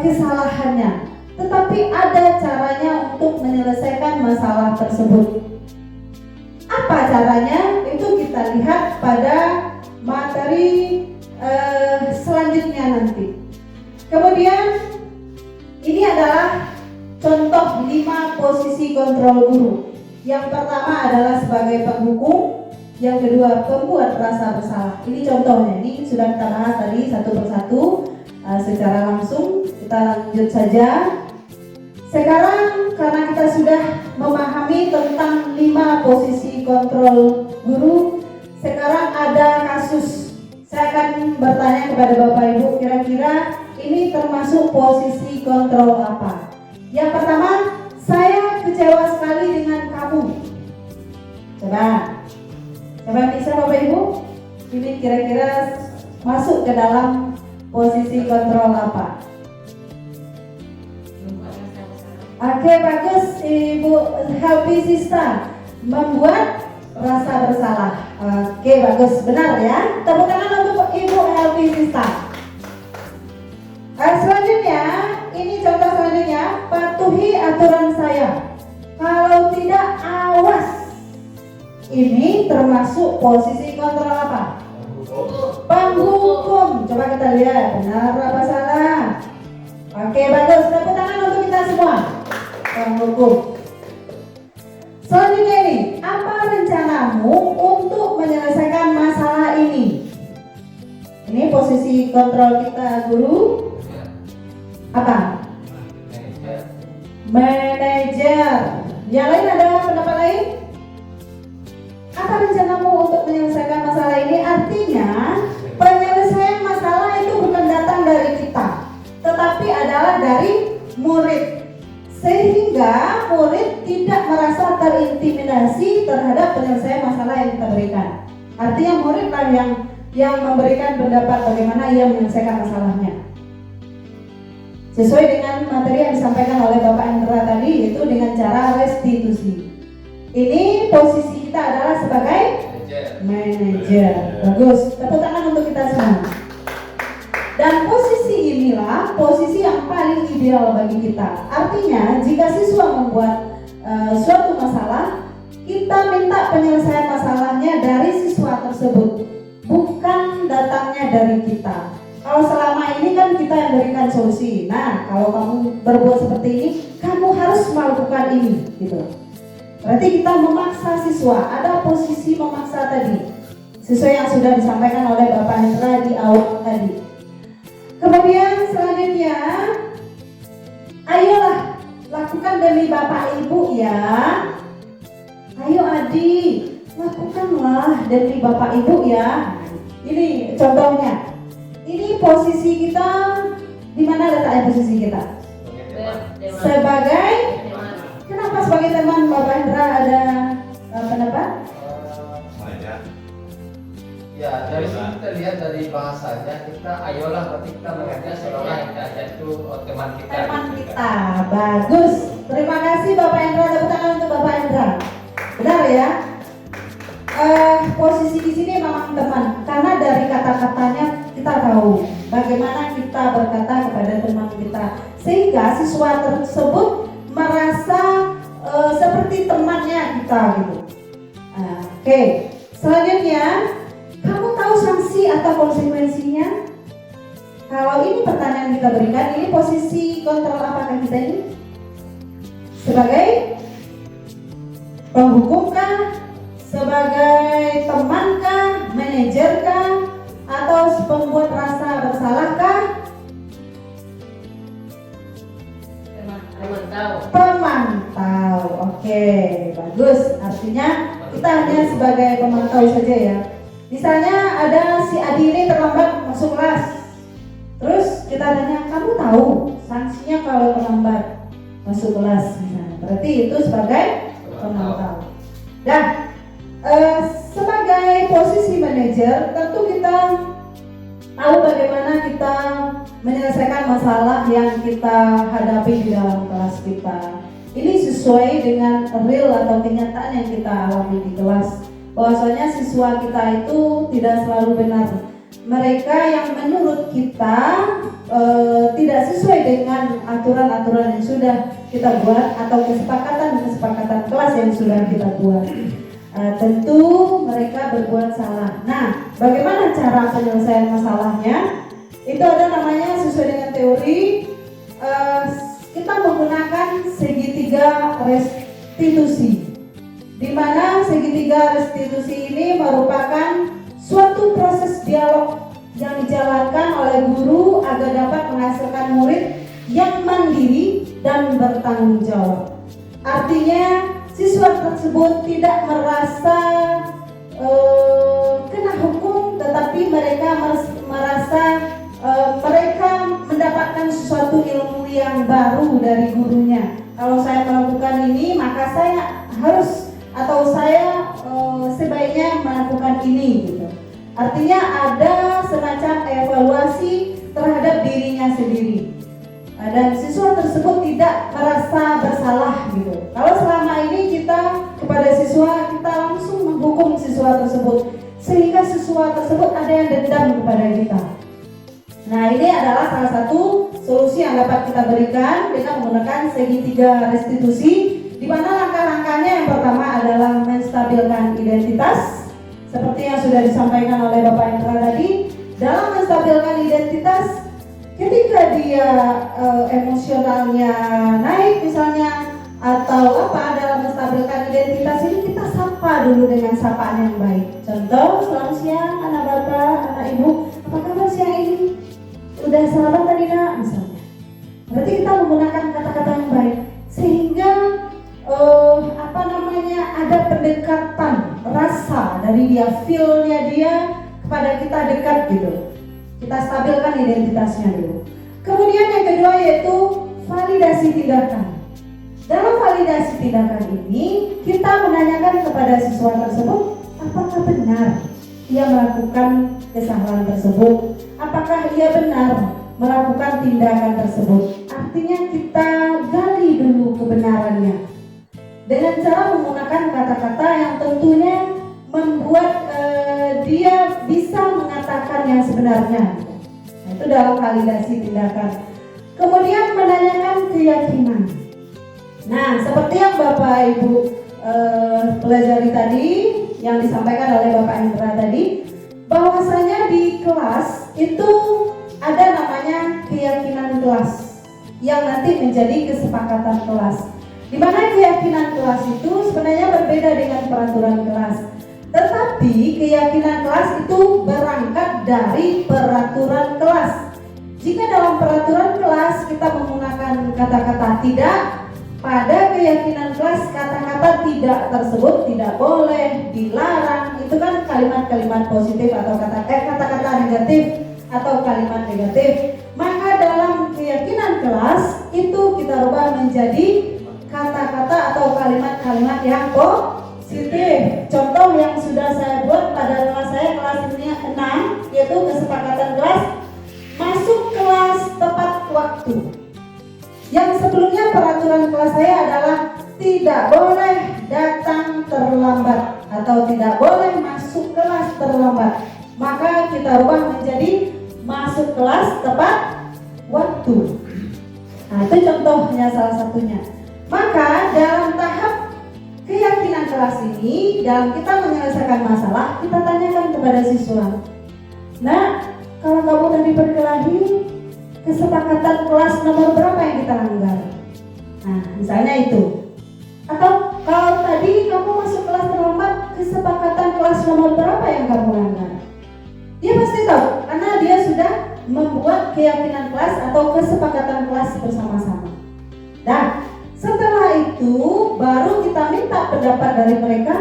kesalahannya. Tetapi ada caranya untuk menyelesaikan masalah tersebut. Apa caranya? Itu kita lihat pada materi selanjutnya nanti. Kemudian ini adalah contoh 5 posisi kontrol guru. Yang pertama adalah sebagai penghukum, yang kedua pembuat rasa bersalah. Ini contohnya, ini sudah kita bahas tadi satu persatu secara langsung. Kita lanjut saja. Sekarang karena kita sudah memahami tentang 5 posisi kontrol guru, sekarang ada kasus. Saya akan bertanya kepada Bapak Ibu, kira-kira ini termasuk posisi kontrol apa? Yang pertama, saya kecewa sekali dengan kamu. Coba bisa Bapak Ibu, ini kira-kira masuk ke dalam posisi kontrol apa? Oke, bagus Ibu Helpi Sista, membuat rasa bersalah. Oke, bagus, benar ya. Tepuk tangan untuk Ibu Helpi Sista. Selanjutnya, ini contoh selanjutnya, patuhi aturan saya. Kalau tidak, awas. Ini termasuk posisi kontrol apa? Penghukum. Coba kita lihat, benar apa salah? Oke, bagus. Tepuk tangan untuk kita semua. Penghukum. Selanjutnya ini, apa rencanamu untuk menyelesaikan masalah ini? Ini posisi kontrol kita guru. Apa? Manajer. Yang lain ada pendapat lain? Apa rencanamu untuk menyelesaikan masalah ini? Artinya penyelesaian masalah itu bukan datang dari kita, tetapi adalah dari murid. Sehingga murid tidak merasa terintimidasi terhadap penyelesaian masalah yang kita berikan. Artinya muridlah yang memberikan pendapat bagaimana ia menyelesaikan masalahnya. Sesuai dengan materi yang disampaikan oleh Bapak Indra tadi, yaitu dengan cara restitusi. Ini posisi kita adalah sebagai manajer. Bagus, tepuk tangan untuk kita semua. Dan posisi inilah posisi yang paling ideal bagi kita. Artinya jika siswa membuat suatu masalah, kita minta penyelesaian masalahnya dari siswa tersebut, bukan datangnya dari kita. Kalau selama ini kan kita yang berikan solusi. Nah, kalau kamu berbuat seperti ini, kamu harus melakukan ini, gitu. Berarti kita memaksa siswa. Ada posisi memaksa tadi, sesuai yang sudah disampaikan oleh Bapak Hendra di awal tadi. Kemudian selanjutnya, ayolah lakukan demi Bapak Ibu ya. Ayo adik, lakukanlah demi Bapak Ibu ya. Ini contohnya. Ini posisi kita, di mana letaknya posisi kita? Sebagai, kenapa sebagai teman? Bapak Hendra ada pendapat? Ya, dari sini kita lihat dari bahasanya, kita ayolah berarti kita mengajak seorang yang kita ajak itu teman kita. Teman kita, bagus. Terima kasih Bapak Hendra, tepuk tangan untuk Bapak Hendra. Benar ya? Posisi di sini memang teman, karena dari kata-katanya kita tahu bagaimana kita berkata kepada teman kita, sehingga siswa tersebut merasa seperti temannya kita gitu. Oke. Selanjutnya, kamu tahu sanksi atau konsekuensinya? Kalau ini pertanyaan kita berikan, ini posisi kontrol apakah kita ini? Sebagai penghukum kah, sebagai teman kah, manajer kah, atau pembuat rasa bersalah kah? Pemantau. Oke, bagus. Artinya kita hanya sebagai pemantau saja ya. Misalnya ada si Adi ini terlambat masuk kelas. Terus kita tanya, kamu tahu sanksinya kalau terlambat masuk kelas? Misalnya. Berarti itu sebagai pemantau. Dan sebagai posisi manajer, tentu kita tahu bagaimana kita menyelesaikan masalah yang kita hadapi di dalam kelas kita. Ini sesuai dengan real atau kenyataan yang kita alami di kelas. Bahwasanya siswa kita itu tidak selalu benar. Mereka yang menurut kita tidak sesuai dengan aturan-aturan yang sudah kita buat atau kesepakatan kelas yang sudah kita buat. Tentu mereka berbuat salah. Nah, bagaimana cara penyelesaian masalahnya? Itu ada namanya sesuai dengan teori, kita menggunakan segitiga restitusi, di mana segitiga restitusi ini merupakan suatu proses dialog yang dijalankan oleh guru agar dapat menghasilkan murid yang mandiri dan bertanggung jawab. Artinya siswa tersebut tidak merasa kena hukum, tetapi mereka merasa mereka mendapatkan sesuatu ilmu yang baru dari gurunya. Kalau saya melakukan ini, maka saya harus atau saya sebaiknya melakukan ini gitu. Artinya ada semacam evaluasi terhadap dirinya sendiri. Dan siswa tersebut tidak merasa bersalah gitu. Kalau selama ini kita kepada siswa, kita langsung menghukum siswa tersebut, sehingga siswa tersebut ada yang dendam kepada kita. Nah, ini adalah salah satu solusi yang dapat kita berikan dengan menggunakan segitiga restitusi, di mana langkah-langkahnya yang pertama adalah menstabilkan identitas, seperti yang sudah disampaikan oleh Bapak Indra tadi. Dalam menstabilkan identitas, ketika dia emosionalnya naik misalnya atau apa, dalam menstabilkan identitas ini kita sapa dulu dengan sapaan yang baik. Contoh, selamat siang anak bapak, anak ibu, apa kabar siang ini? Udah sarapan tadi nak misalnya. Berarti kita menggunakan kata-kata yang baik sehingga ada pendekatan rasa dari dia, feel-nya dia kepada kita dekat gitu. Kita stabilkan identitasnya dulu. Kemudian yang kedua yaitu validasi tindakan. Dalam validasi tindakan ini kita menanyakan kepada siswa tersebut apakah benar ia melakukan kesalahan tersebut, apakah ia benar melakukan tindakan tersebut. Artinya kita gali dulu kebenarannya dengan cara menggunakan kata-kata yang tentunya membuat dia bisa mengatakan yang sebenarnya. Nah, itu dalam validasi tindakan. Kemudian menanyakan keyakinan. Nah, seperti yang Bapak Ibu pelajari tadi, yang disampaikan oleh Bapak Indra tadi, bahwasanya di kelas itu ada namanya keyakinan kelas yang nanti menjadi kesepakatan kelas. Di mana keyakinan kelas itu sebenarnya berbeda dengan peraturan kelas. Tetapi keyakinan kelas itu berangkat dari peraturan kelas. Jika dalam peraturan kelas kita menggunakan kata-kata tidak, pada keyakinan kelas kata-kata tidak tersebut tidak boleh, dilarang. Itu kan kalimat-kalimat positif atau kata-kata negatif atau kalimat negatif. Maka dalam keyakinan kelas itu kita rubah menjadi kata-kata atau kalimat-kalimat yang positif. Contoh yang sudah saya buat pada kelas saya, kelas 6, yaitu kesepakatan kelas masuk kelas tepat waktu. Yang sebelumnya peraturan kelas saya adalah tidak boleh datang terlambat atau tidak boleh masuk kelas terlambat. Maka kita rubah menjadi masuk kelas tepat waktu. Nah, itu contohnya salah satunya. Maka dalam tahap keyakinan kelas ini, dalam kita menyelesaikan masalah, kita tanyakan kepada siswa. Nah, kalau kamu tadi berkelahi, kesepakatan kelas nomor berapa yang kita langgar? Nah, misalnya itu. Atau kalau tadi kamu masuk kelas terlambat, kesepakatan kelas nomor berapa yang kamu langgar? Dia pasti tahu, karena dia sudah membuat keyakinan kelas atau kesepakatan kelas bersama-sama. Nah, setelah itu baru kita minta pendapat dari mereka.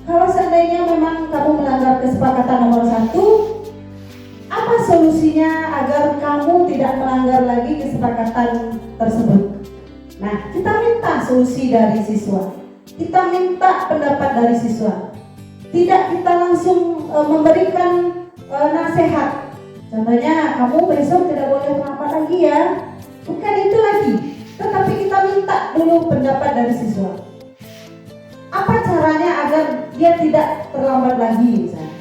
Kalau seandainya memang kamu melanggar kesepakatan nomor 1, apa solusinya agar kamu tidak melanggar lagi kesepakatan tersebut? Nah, kita minta solusi dari siswa. Kita minta pendapat dari siswa. Tidak kita langsung memberikan nasihat. Contohnya, kamu besok tidak boleh terlambat lagi ya. Bukan itu lagi. Tetapi kita minta dulu pendapat dari siswa. Apa caranya agar dia tidak terlambat lagi misalnya?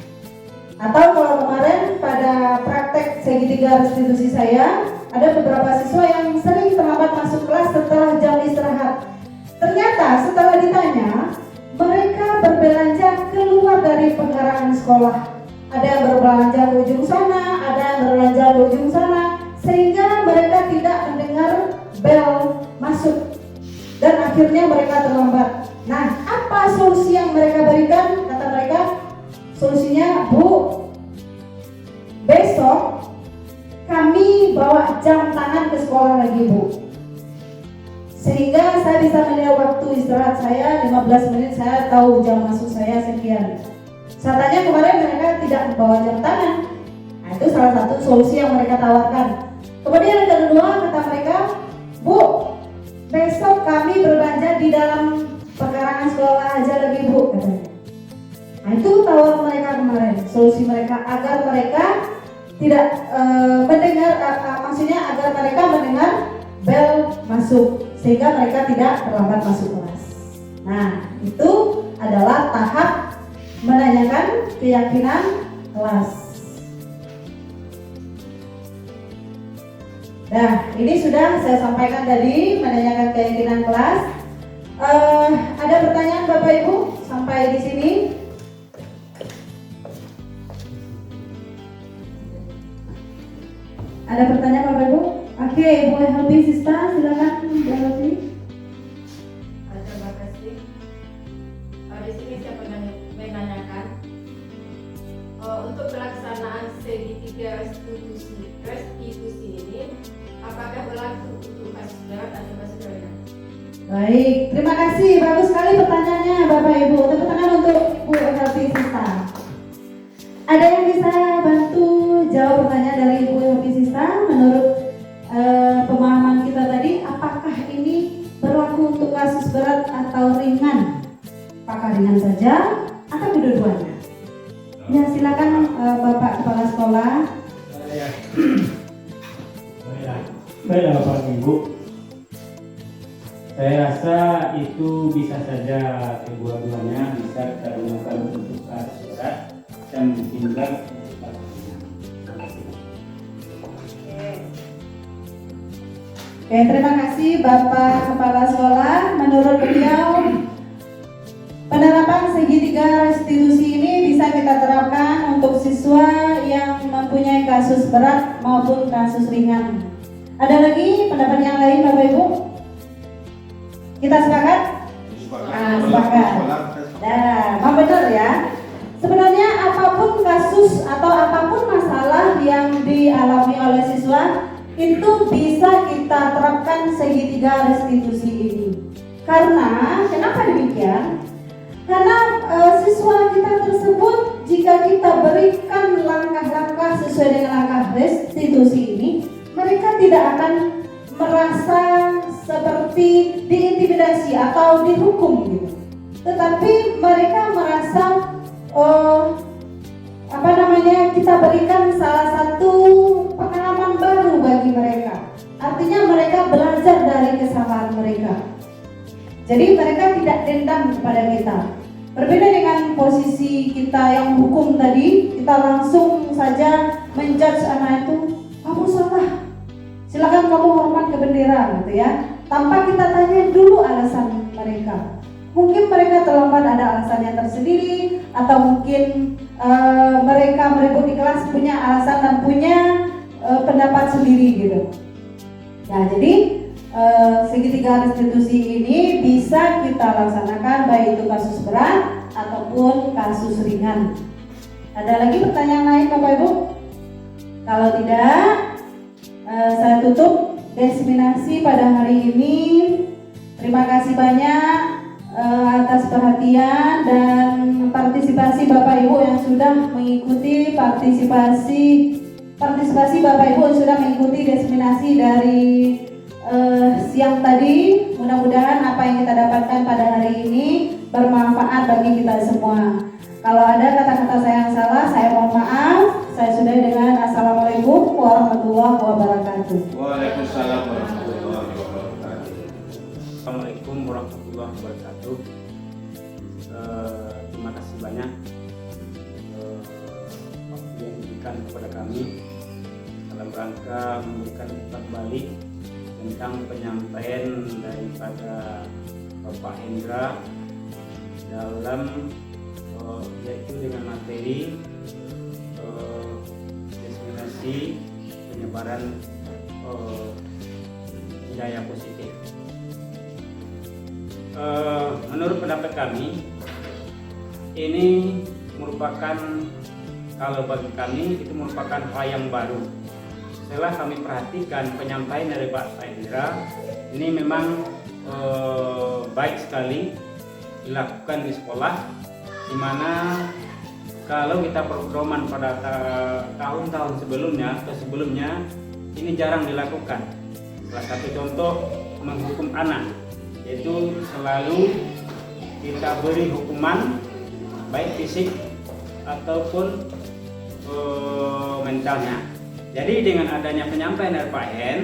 Atau kalau kemarin pada praktek segitiga restitusi saya, ada beberapa siswa yang sering terlambat masuk kelas setelah jam istirahat. Ternyata setelah ditanya, mereka berbelanja keluar dari pekarangan sekolah. Ada yang berbelanja ke ujung sana, ada yang berbelanja ke ujung sana, sehingga mereka tidak mendengar bel masuk dan akhirnya mereka terlambat. Nah, apa solusi yang mereka berikan? Kata mereka, solusinya, Bu, besok kami bawa jam tangan ke sekolah lagi, Bu, sehingga saya bisa melihat waktu istirahat saya 15 menit, saya tahu jam masuk saya sekian. Saya tanya kemarin mereka tidak membawa jam tangan. Nah, itu salah satu solusi yang mereka tawarkan. Kemudian yang kedua, kata mereka, Bu, besok kami berbelanja di dalam pekarangan sekolah aja lagi, Bu, katanya. Nah, itu tawaran mereka kemarin, solusi mereka agar mereka tidak mendengar, maksudnya agar mereka mendengar bel masuk sehingga mereka tidak terlambat masuk kelas. Nah, itu adalah tahap menanyakan keyakinan kelas. Nah, ini sudah saya sampaikan tadi, menanyakan keyakinan kelas. Ada pertanyaan Bapak Ibu sampai di sini? Ada pertanyaan Bapak Ibu? Oke, Bu Helvi Sista, silakan Bu Helvi. Terima kasih. Di sini saya pernah menanyakan untuk pelaksanaan segitiga restitusi ini, apakah berlaku untuk kasus berat atau kasus ringan? Baik, terima kasih. Bagus sekali pertanyaannya Bapak Ibu. Tepuk tangan untuk Bu Helvi Sista. Ada yang bisa bantu jawab pertanyaan dari Ibu Helvi Sista? Menurut pemahaman kita tadi, apakah ini berlaku untuk kasus berat atau ringan? Apakah ringan saja atau kedua-duanya? Ya, silakan Bapak Kepala Sekolah. Baiklah Bapak Ibu, saya rasa itu bisa saja kedua-duanya bisa kita gunakan untuk kasus berat dan ditindak untuk kasus ringan. Terima kasih. Oke, terima kasih Bapak Kepala Sekolah. Menurut beliau, penerapan segitiga restitusi ini bisa kita terapkan untuk siswa yang mempunyai kasus berat maupun kasus ringan. Ada lagi pendapat yang lain Bapak Ibu? Kita sepakat? Sepakat. Nah, benar ya. Sebenarnya apapun kasus atau apapun masalah yang dialami oleh siswa itu bisa kita terapkan segitiga restitusi ini. Karena kenapa demikian? Karena siswa kita tersebut jika kita berikan langkah-langkah sesuai dengan langkah restitusi ini, mereka tidak akan merasa seperti diintimidasi atau dihukum gitu. Tetapi mereka merasa kita berikan salah satu pengalaman baru bagi mereka. Artinya mereka belajar dari kesalahan mereka. Jadi mereka tidak dendam kepada kita. Berbeda dengan posisi kita yang hukum tadi, kita langsung saja menjudge anak itu, kamu salah, silakan kamu hormat ke bendera, gitu ya, tanpa kita tanya dulu alasan mereka. Mungkin mereka terlambat ada alasannya tersendiri, atau mungkin mereka meribut di kelas punya alasan dan punya pendapat sendiri gitu. Nah, jadi segitiga restitusi ini bisa kita laksanakan baik itu kasus berat ataupun kasus ringan. Ada lagi pertanyaan lain Bapak Ibu? Kalau tidak, saya tutup diseminasi pada hari ini. Terima kasih banyak atas perhatian dan partisipasi Bapak Ibu yang sudah mengikuti partisipasi Bapak Ibu yang sudah mengikuti diseminasi dari siang tadi. Mudah-mudahan apa yang kita dapatkan pada hari ini bermanfaat bagi kita semua. Kalau ada kata-kata saya yang salah, saya mohon maaf. Saya sudahi dengan Assalamualaikum warahmatullahi wabarakatuh. Waalaikumsalam warahmatullahi wabarakatuh. Assalamualaikum warahmatullahi wabarakatuh. Terima kasih banyak waktu yang diberikan kepada kami dalam rangka memberikan feedback balik tentang penyampaian daripada Bapak Hendra dalam yaitu dengan materi diseminasi penyebaran hidayah positif. Menurut pendapat kami, ini merupakan, kalau bagi kami itu merupakan hal yang baru. Setelah kami perhatikan penyampaian dari Pak Hendra, ini memang baik sekali dilakukan di sekolah, di mana kalau kita pedoman pada tahun-tahun sebelumnya ini jarang dilakukan. Salah satu contoh menghukum anak, yaitu selalu kita beri hukuman baik fisik ataupun mentalnya. Jadi dengan adanya penyampaian dari Pak Hen,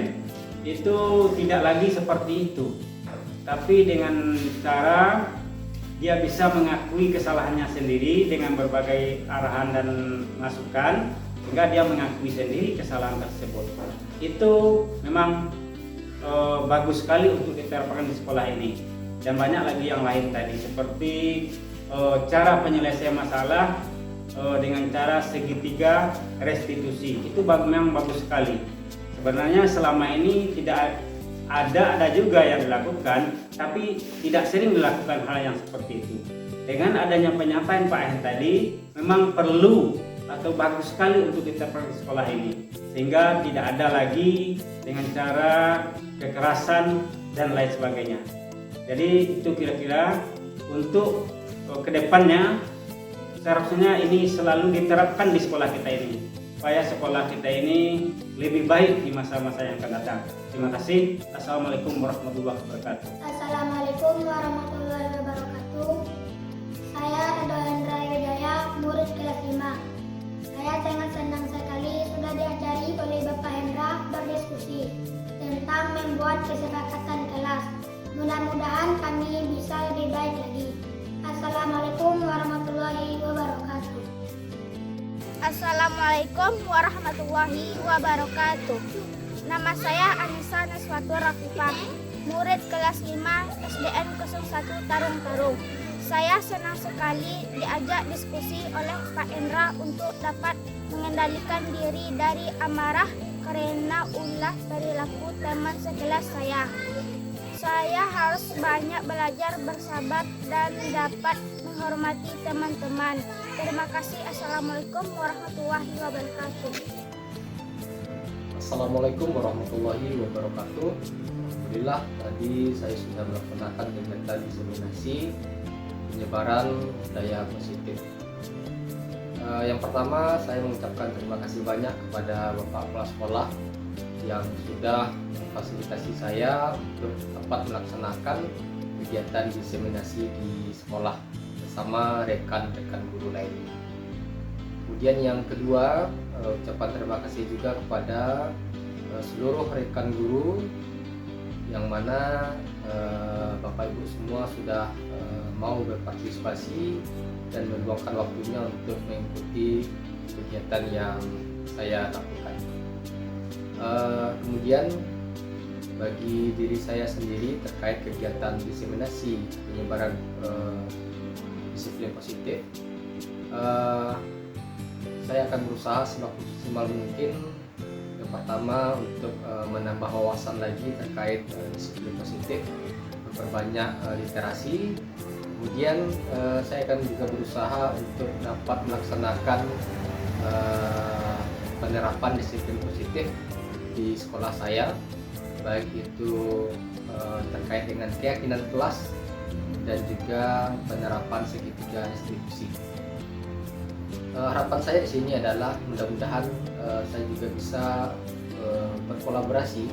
itu tidak lagi seperti itu, tapi dengan cara dia bisa mengakui kesalahannya sendiri dengan berbagai arahan dan masukan, sehingga dia mengakui sendiri kesalahan tersebut. Itu memang bagus sekali untuk diterapkan di sekolah ini. Dan banyak lagi yang lain tadi, seperti cara penyelesaian masalah dengan cara segitiga restitusi. Itu memang bagus sekali. Sebenarnya selama ini tidak ada juga yang dilakukan, tapi tidak sering dilakukan hal yang seperti itu. Dengan adanya penyampaian Pak Hen tadi, memang perlu atau bagus sekali untuk diterapkan di sekolah ini, sehingga tidak ada lagi dengan cara kekerasan dan lain sebagainya. Jadi itu kira-kira untuk kedepannya seharusnya ini selalu diterapkan di sekolah kita ini, supaya sekolah kita ini lebih baik di masa-masa yang akan datang. Terima kasih. Assalamualaikum warahmatullahi wabarakatuh. Assalamualaikum warahmatullahi wabarakatuh. Saya Edo Hendra Wijaya, murid kelas 5. Saya sangat senang sekali sudah diajari oleh Bapak Hendra berdiskusi tentang membuat kesepakatan kelas. Mudah-mudahan kami bisa lebih baik lagi. Assalamualaikum warahmatullahi wabarakatuh. Assalamualaikum warahmatullahi wabarakatuh. Nama saya Anissa Naswatur Rafifah, murid kelas 5 SDN 01 Tarung-Tarung. Saya senang sekali diajak diskusi oleh Pak Hendra untuk dapat mengendalikan diri dari amarah karena ulah perilaku teman sekelas saya. Saya harus banyak belajar bersabar dan dapat menghormati teman-teman. Terima kasih. Assalamualaikum warahmatullahi wabarakatuh. Assalamualaikum warahmatullahi wabarakatuh. Alhamdulillah tadi saya sudah melaksanakan kegiatan diseminasi penyebaran daya positif. Yang pertama saya mengucapkan terima kasih banyak kepada Bapak Kepala Sekolah yang sudah memfasilitasi saya untuk dapat melaksanakan kegiatan diseminasi di sekolah bersama rekan-rekan guru lainnya. Kemudian yang kedua, ucapan terima kasih juga kepada seluruh rekan guru yang mana Bapak Ibu semua sudah mau berpartisipasi dan meluangkan waktunya untuk mengikuti kegiatan yang saya lakukan. Kemudian bagi diri saya sendiri terkait kegiatan diseminasi penyebaran disiplin positif, saya akan berusaha semaksimal mungkin pertama untuk menambah wawasan lagi terkait disiplin positif, memperbanyak literasi. Kemudian saya akan juga berusaha untuk dapat melaksanakan penerapan disiplin positif di sekolah saya, baik itu terkait dengan keyakinan kelas dan juga penerapan segitiga distribusi. Harapan saya di sini adalah mudah-mudahan saya juga bisa berkolaborasi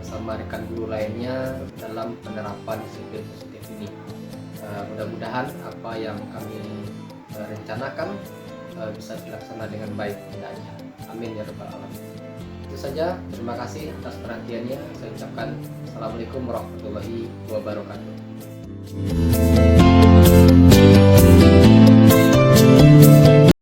bersama rekan guru lainnya dalam penerapan disiplin positif ini. Mudah-mudahan apa yang kami rencanakan bisa dilaksanakan dengan baik hendaknya. Amin ya rabbal alamin. Itu saja, terima kasih atas perhatiannya. Saya ucapkan Assalamualaikum warahmatullahi wabarakatuh.